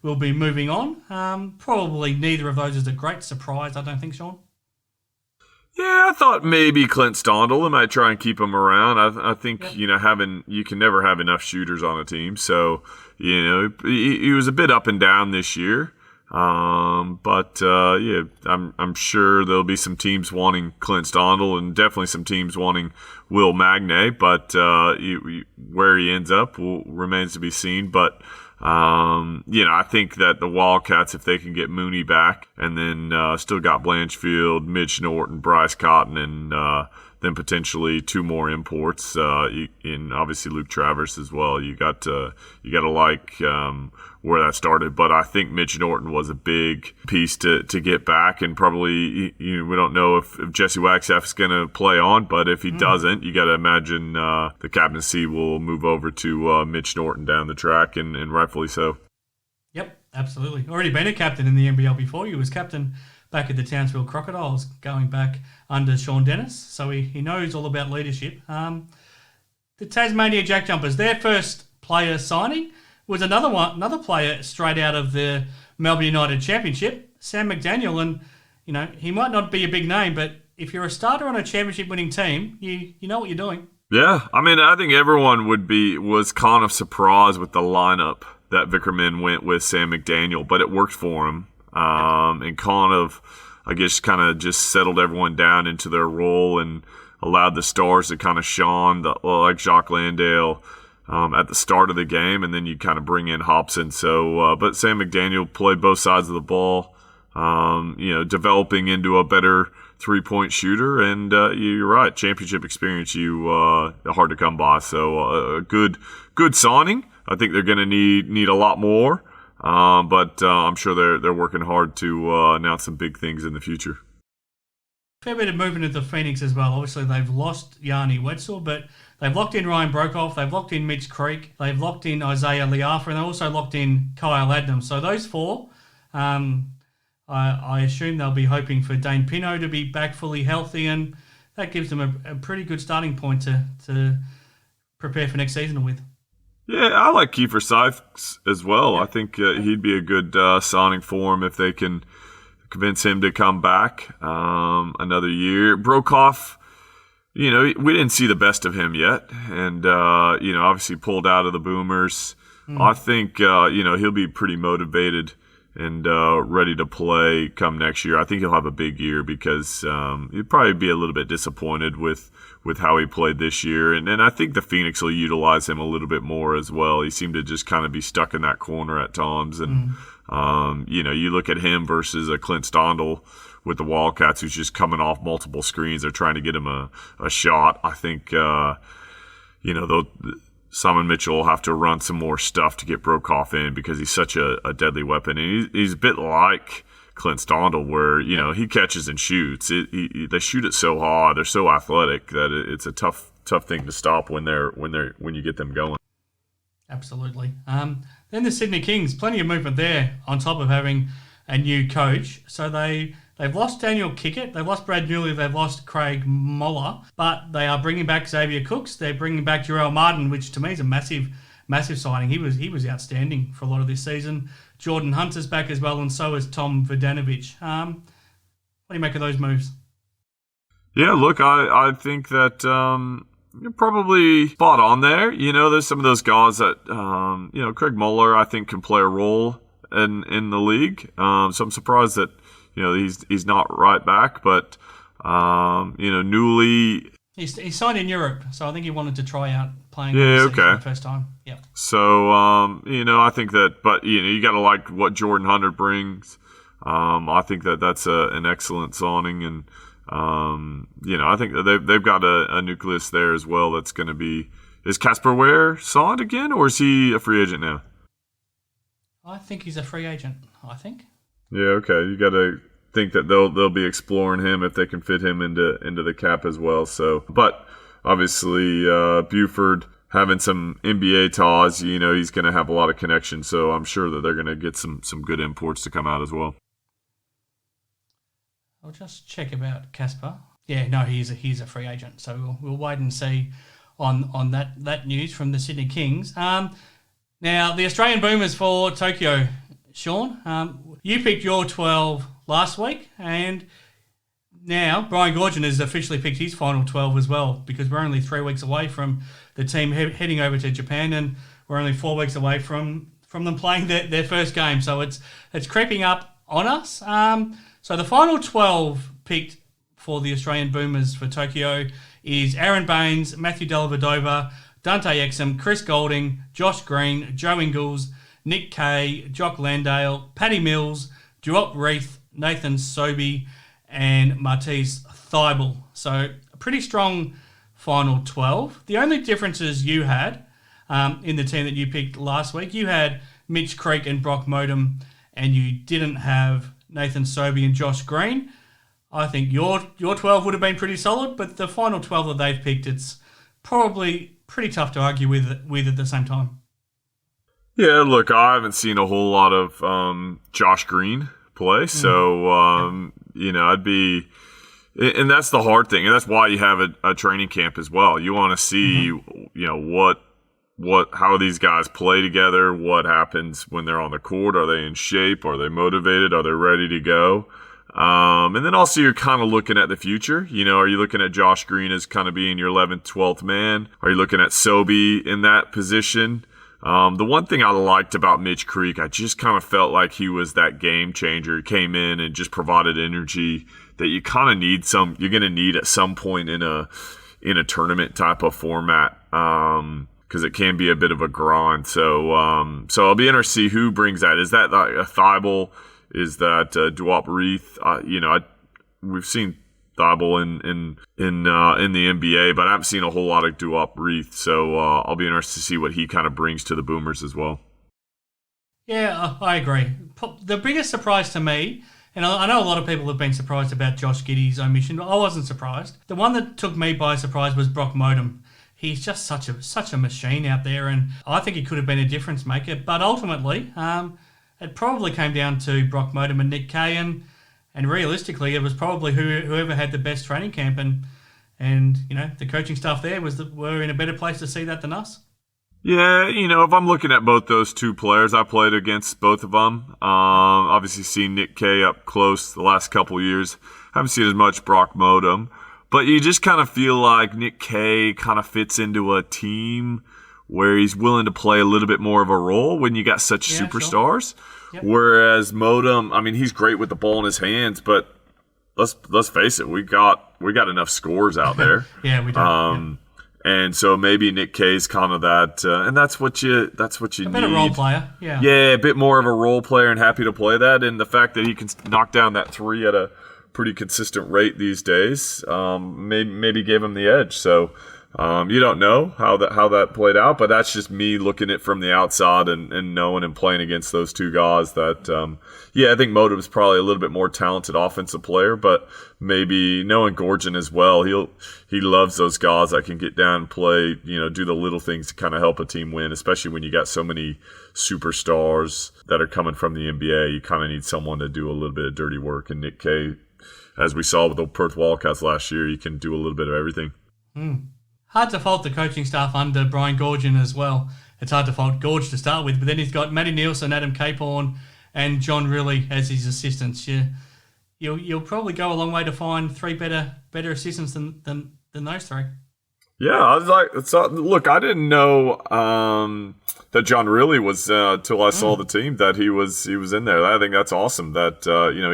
will be moving on. Probably neither of those is a great surprise, I don't think, Shawn. Yeah, I thought maybe Clint Steindl. They might try and keep him around. I think, you can never have enough shooters on a team. So, he was a bit up and down this year. I'm sure there'll be some teams wanting Clint Steindl and definitely some teams wanting Will Magnay, but where he ends up remains to be seen. But I think that the Wildcats, if they can get Mooney back and then still got Blanchfield, Mitch Norton, Bryce Cotton, and then potentially 2 more imports, in obviously Luke Travers as well. You got to like where that started, but I think Mitch Norton was a big piece to get back, and probably we don't know if Jesse Wagstaff is going to play on, but if he doesn't, you got to imagine the captaincy will move over to Mitch Norton down the track, and rightfully so. Yep, absolutely. Already been a captain in the NBL before. He was captain back at the Townsville Crocodiles, going back under Shawn Dennis, so he knows all about leadership. The Tasmania Jack Jumpers, their first player signing was another player straight out of the Melbourne United Championship, Sam Mcdaniel, and he might not be a big name, but if you're a starter on a championship-winning team, you know what you're doing. Yeah, I think everyone was kind of surprised with the lineup that Vickerman went with Sam Mcdaniel, but it worked for him, and kind of just settled everyone down into their role and allowed the stars to kind of shine, like Jacques Landale, at the start of the game, and then you kind of bring in Hobson. So, but Sam Mcdaniel played both sides of the ball developing into a better three-point shooter. And you're right, championship experience, hard to come by. So a good signing. I think they're going to need a lot more, but I'm sure they're working hard to announce some big things in the future. Fair bit of movement at the Phoenix as well. Obviously, they've lost Yanni Wetzel, but they've locked in Ryan Brokoff, they've locked in Mitch Creek, they've locked in Isaiah Liafa, and they also locked in Kyle Adnam. So those four, I assume they'll be hoping for Dane Pino to be back fully healthy, and that gives them a pretty good starting point to prepare for next season with. Yeah, I like Kiefer Sykes as well. Yeah. I think he'd be a good signing for him if they can convince him to come back another year. Brokoff, we didn't see the best of him yet, and obviously pulled out of the Boomers. I think he'll be pretty motivated and ready to play come next year. I think he'll have a big year because he'd probably be a little bit disappointed with how he played this year. And I think the Phoenix will utilize him a little bit more as well. He seemed to just kind of be stuck in that corner at times. And, you look at him versus a Clint Stondal with the Wildcats, who's just coming off multiple screens. They're trying to get him a shot. I think, Simon Mitchell will have to run some more stuff to get Brokoff in because he's such a deadly weapon. And he's a bit like Clint Stondal, where he catches and shoots. They shoot it so hard, they're so athletic that it's a tough thing to stop when you get them going. Absolutely. Then the Sydney Kings, plenty of movement there on top of having a new coach. So they've lost Daniel Kickett, they've lost Brad Newley, they've lost Craig Moller, but they are bringing back Xavier Cooks. They're bringing back Jarrell Martin, which to me is a massive signing. He was outstanding for a lot of this season. Jordan Hunter's back as well, and so is Tom Vodanovic. What do you make of those moves? Yeah, look, I think that you're probably spot on there. There's some of those guys that, Craig Moller, I think, can play a role in the league. So I'm surprised that, he's not right back. But, Newley... He signed in Europe, so I think he wanted to try out playing for the first time. Yeah. So, I think that, but, you got to like what Jordan Hunter brings. I think that's an excellent signing. And, I think that they've got a nucleus there as well that's going to be... Is Casper Ware signed again, or is he a free agent now? I think he's a free agent, Yeah, okay. You got to think that they'll be exploring him if they can fit him into the cap as well. So, but obviously Buford having some NBA ties, he's going to have a lot of connections. So I'm sure that they're going to get some good imports to come out as well. I'll just check about Casper. Yeah, no, he's a free agent. So we'll wait and see on that news from the Sydney Kings. Now the Australian Boomers for Tokyo, Shawn. You picked your 12 last week, and now Brian Goorjian has officially picked his final 12 as well, because we're only 3 weeks away from the team heading over to Japan, and we're only 4 weeks away from them playing their first game. So it's creeping up on us. So the final 12 picked for the Australian Boomers for Tokyo is Aaron Baines, Matthew Dellavedova, Dante Exum, Chris Golding, Josh Green, Joe Ingles, Nick Kay, Jock Landale, Paddy Mills, Duop Reith, Nathan Sobey, and Martise Thibault. So a pretty strong final 12. The only differences you had in the team that you picked last week, you had Mitch Creek and Brock Modem, and you didn't have Nathan Sobey and Josh Green. I think your 12 would have been pretty solid, but the final 12 that they've picked, it's probably pretty tough to argue with at the same time. Yeah, look, I haven't seen a whole lot of Josh Green play, so I'd be, and that's the hard thing, and that's why you have a training camp as well. You want to see, how these guys play together, what happens when they're on the court. Are they in shape? Are they motivated? Are they ready to go? And then also you're kind of looking at the future. Are you looking at Josh Green as kind of being your 11th, 12th man? Are you looking at Sobey in that position? The one thing I liked about Mitch Creek, I just kind of felt like he was that game changer. He came in and just provided energy that you kind of you're going to need at some point in a tournament type of format. Because it can be a bit of a grind. So I'll be interested to see who brings that. Is that like a Thibault? is that Duop Reith, we've seen Thibault in the NBA, but I haven't seen a whole lot of Duop Reith, so I'll be interested to see what he kind of brings to the Boomers as well. Yeah, I agree. The biggest surprise to me, and I know a lot of people have been surprised about Josh Giddey's omission, but I wasn't surprised. The one that took me by surprise was Brock Modem. He's just such a machine out there, and I think he could have been a difference maker. But ultimately, it probably came down to Brock Modem and Nick Kay, and realistically, it was probably whoever had the best training camp, and the coaching staff there were in a better place to see that than us. Yeah, if I'm looking at both those two players, I played against both of them. Obviously, seen Nick Kay up close the last couple years. Haven't seen as much Brock Modem. But you just kind of feel like Nick Kay kind of fits into a team where he's willing to play a little bit more of a role when you got such superstars. Sure. Yep. Whereas Modem, I mean, he's great with the ball in his hands, but let's face it, we got enough scores out there. Yeah, we do. And so maybe Nick Kay's kind of that, and that's what you need. A better role player, yeah. Yeah, a bit more of a role player and happy to play that. And the fact that he can knock down that three at a pretty consistent rate these days, maybe gave him the edge. So you don't know how that played out, but that's just me looking at it from the outside and knowing and playing against those two guys that, I think Modem's probably a little bit more talented offensive player, but maybe knowing Gorgon as well, he loves those guys that can get down and play, do the little things to kind of help a team win, especially when you got so many superstars that are coming from the NBA. You kind of need someone to do a little bit of dirty work, and Nick Kay, as we saw with the Perth Wildcats last year, he can do a little bit of everything. Hard to fault the coaching staff under Brian Gorgon as well. It's hard to fault Gorge to start with, but then he's got Matty Nielsen, Adam Caporn, and John Riley as his assistants. You'll probably go a long way to find three better assistants than those three. Yeah, I was like, look, I didn't know that John Riley was till I saw the team that he was in there. I think that's awesome that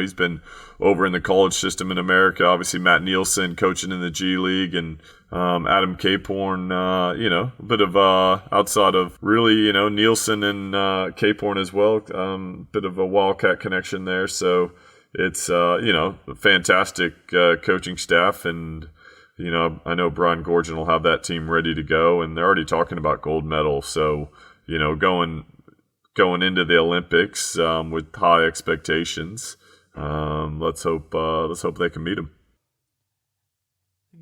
he's been over in the college system in America. Obviously, Matt Nielsen coaching in the G League, and Adam Caporn, a bit of outside of really, Nielsen and Caporn as well, bit of a Wildcat connection there. So it's a fantastic coaching staff, and I know Brian Gorgon will have that team ready to go, and they're already talking about gold medal. So going into the Olympics with high expectations. Let's hope they can meet him.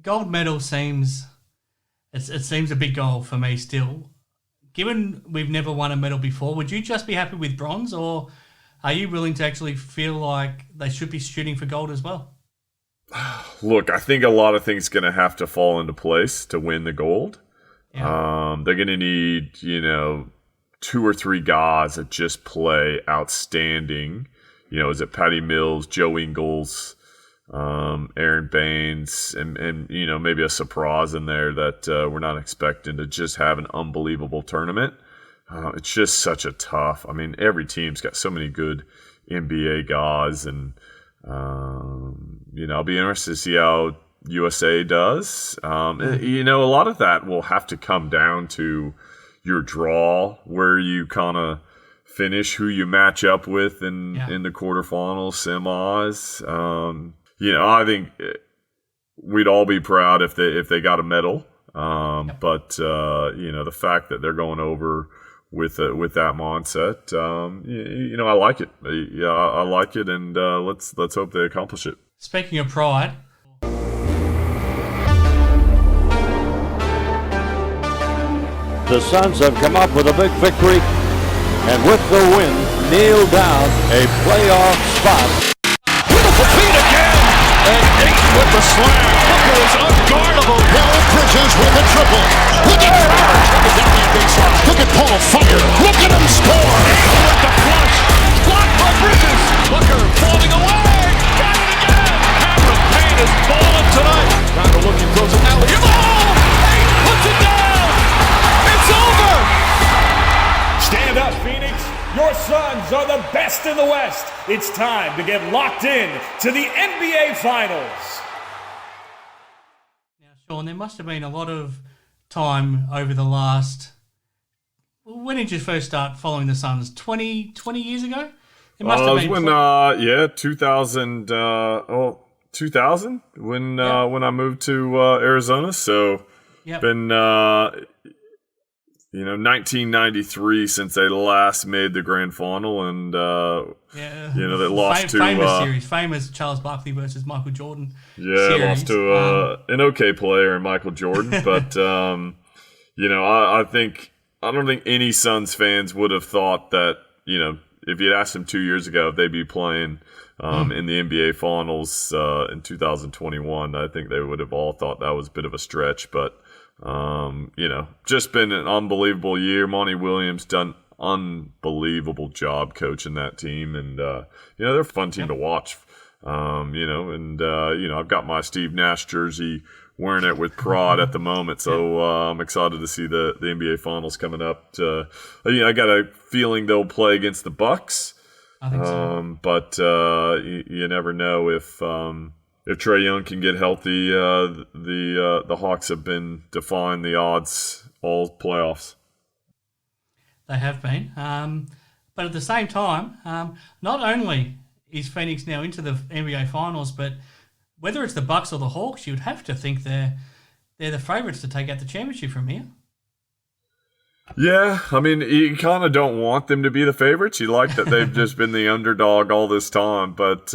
Gold medal seems a big goal for me still. Given we've never won a medal before, would you just be happy with bronze, or are you willing to actually feel like they should be shooting for gold as well? Look, I think a lot of things going to have to fall into place to win the gold. Yeah. They're going to need, 2 or 3 guys that just play outstanding. Is it Patty Mills, Joe Ingles, Aaron Baines, and maybe a surprise in there that we're not expecting to just have an unbelievable tournament. It's just such a tough. I mean, every team's got so many good NBA guys, and I'll be interested to see how USA does. A lot of that will have to come down to your draw, where you kind of finish, who you match up with in the quarterfinals, semis. I think we'd all be proud if they got a medal. But the fact that they're going over with that mindset, I like it. I like it, and let's hope they accomplish it. Speaking of pride, the Suns have come up with a big victory, and with the win, nailed down a playoff spot. Beautiful feet again, and Ayton with the slam. Booker is unguardable. Hill Bridges with a triple. Look at Trevor taking down that baseline. Look at Paul fire. Look at him score. Ayton with the flush. Blocked by Bridges. Booker falling away. Got it again. Cameron Payne is balling tonight. Crowder looking, throws an alley. Ayton puts it down. It's over. Stand up, Phoenix. Your Suns are the best in the West. It's time to get locked in to the NBA Finals. Now, Shawn, there must have been a lot of time over the last... When did you first start following the Suns? 20 years ago? It must have been 2000. 2000 when I moved to Arizona. So been 1993 since they last made the grand final, and they lost to famous Charles Barkley versus Michael Jordan. Yeah, series. Lost to an okay player in Michael Jordan, but I don't think any Suns fans would have thought that if you'd asked them 2 years ago if they'd be playing in the NBA Finals in 2021, I think they would have all thought that was a bit of a stretch. But, just been an unbelievable year. Monty Williams done unbelievable job coaching that team. And, they're a fun team to watch, I've got my Steve Nash jersey wearing it with pride at the moment. So I'm excited to see the NBA Finals coming up. I got a feeling they'll play against the Bucks. I think so. But you never know if Trae Young can get healthy. The Hawks have been defying the odds all playoffs. They have been. But at the same time, not only is Phoenix now into the NBA Finals, but whether it's the Bucks or the Hawks, you'd have to think they're the favourites to take out the championship from here. Yeah, I mean, you kind of don't want them to be the favorites. You like that they've just been the underdog all this time. But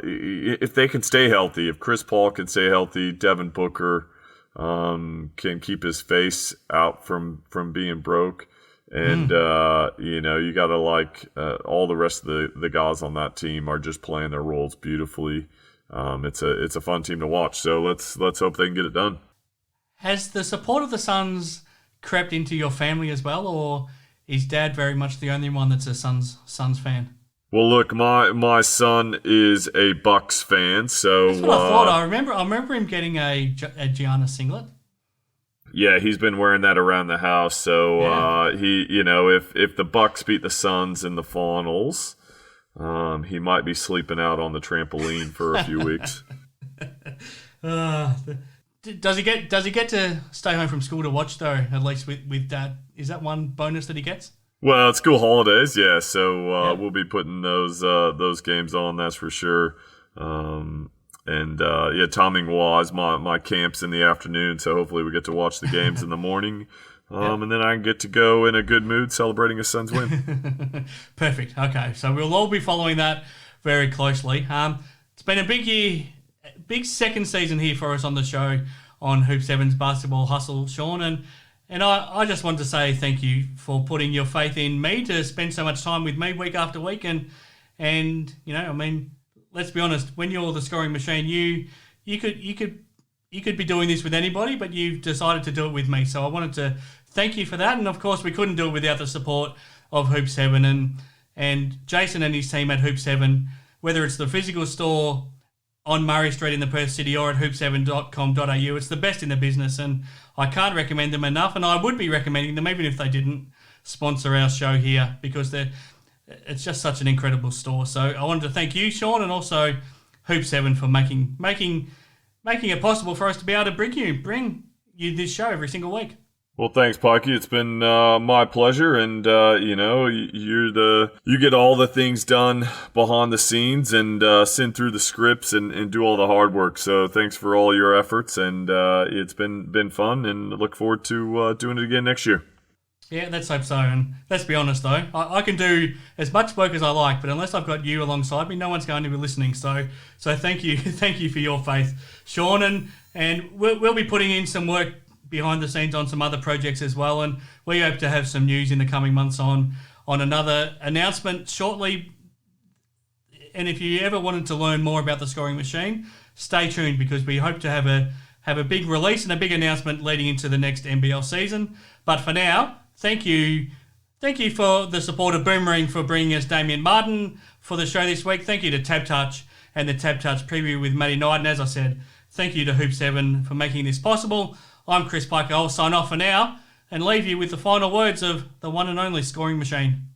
if they can stay healthy, if Chris Paul can stay healthy, Devin Booker can keep his face out from being broke. And, you got to like all the rest of the guys on that team are just playing their roles beautifully. It's a fun team to watch. So let's hope they can get it done. Has the support of the Suns crept into your family as well, or is Dad very much the only one that's a Suns fan? Well, look, my son is a Bucks fan, so that's what I thought. I remember him getting a Giannis singlet. Yeah, he's been wearing that around the house. So if the Bucks beat the Suns in the finals, he might be sleeping out on the trampoline for a few weeks. Does he get to stay home from school to watch though? At least with Dad, is that one bonus that he gets? Well, it's school holidays, yeah. So we'll be putting those games on. That's for sure. Timing wise, my camp's in the afternoon, so hopefully we get to watch the games in the morning. And then I can get to go in a good mood celebrating a Suns win. Perfect. Okay, so we'll all be following that very closely. It's been a big year, big second season here for us on the show on Hoop 7's Basketball Hustle, Shawn. And I just want to say thank you for putting your faith in me to spend so much time with me week after week. And let's be honest, when you're the scoring machine, you could be doing this with anybody, but you've decided to do it with me. So I wanted to thank you for that. And of course, we couldn't do it without the support of Hoop 7 and Jason and his team at Hoop 7, whether it's the physical store on Murray Street in the Perth City or at hoop7.com.au. It's the best in the business, and I can't recommend them enough. And I would be recommending them even if they didn't sponsor our show here, because it's just such an incredible store. So I wanted to thank you, Shawn, and also Hoop 7 for making it possible for us to be able to bring you this show every single week. Well, thanks, Pikey. It's been my pleasure, and you get all the things done behind the scenes and send through the scripts and do all the hard work. So thanks for all your efforts, and it's been fun, and look forward to doing it again next year. Yeah, let's hope so. And let's be honest, though, I can do as much work as I like, but unless I've got you alongside me, no one's going to be listening. So thank you for your faith, Shawn, and we'll be putting in some work behind the scenes on some other projects as well, and we hope to have some news in the coming months on another announcement shortly. And if you ever wanted to learn more about the scoring machine, stay tuned, because we hope to have a big release and a big announcement leading into the next NBL season. But for now, thank you for the support of Boomerang for bringing us Damian Martin for the show this week. Thank you to Tab Touch and the Tab Touch preview with Matty Knight. And as I said, thank you to Hoop 7 for making this possible. I'm Chris Pike. I'll sign off for now and leave you with the final words of the one and only scoring machine.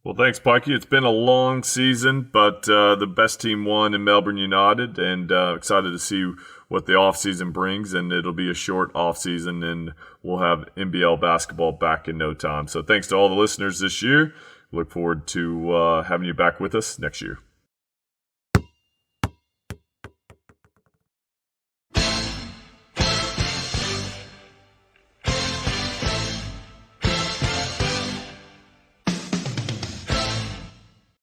Well, thanks, Pikey. It's been a long season, but the best team won in Melbourne United, and excited to see what the offseason brings. And it'll be a short offseason, and we'll have NBL basketball back in no time. So thanks to all the listeners this year. Look forward to having you back with us next year.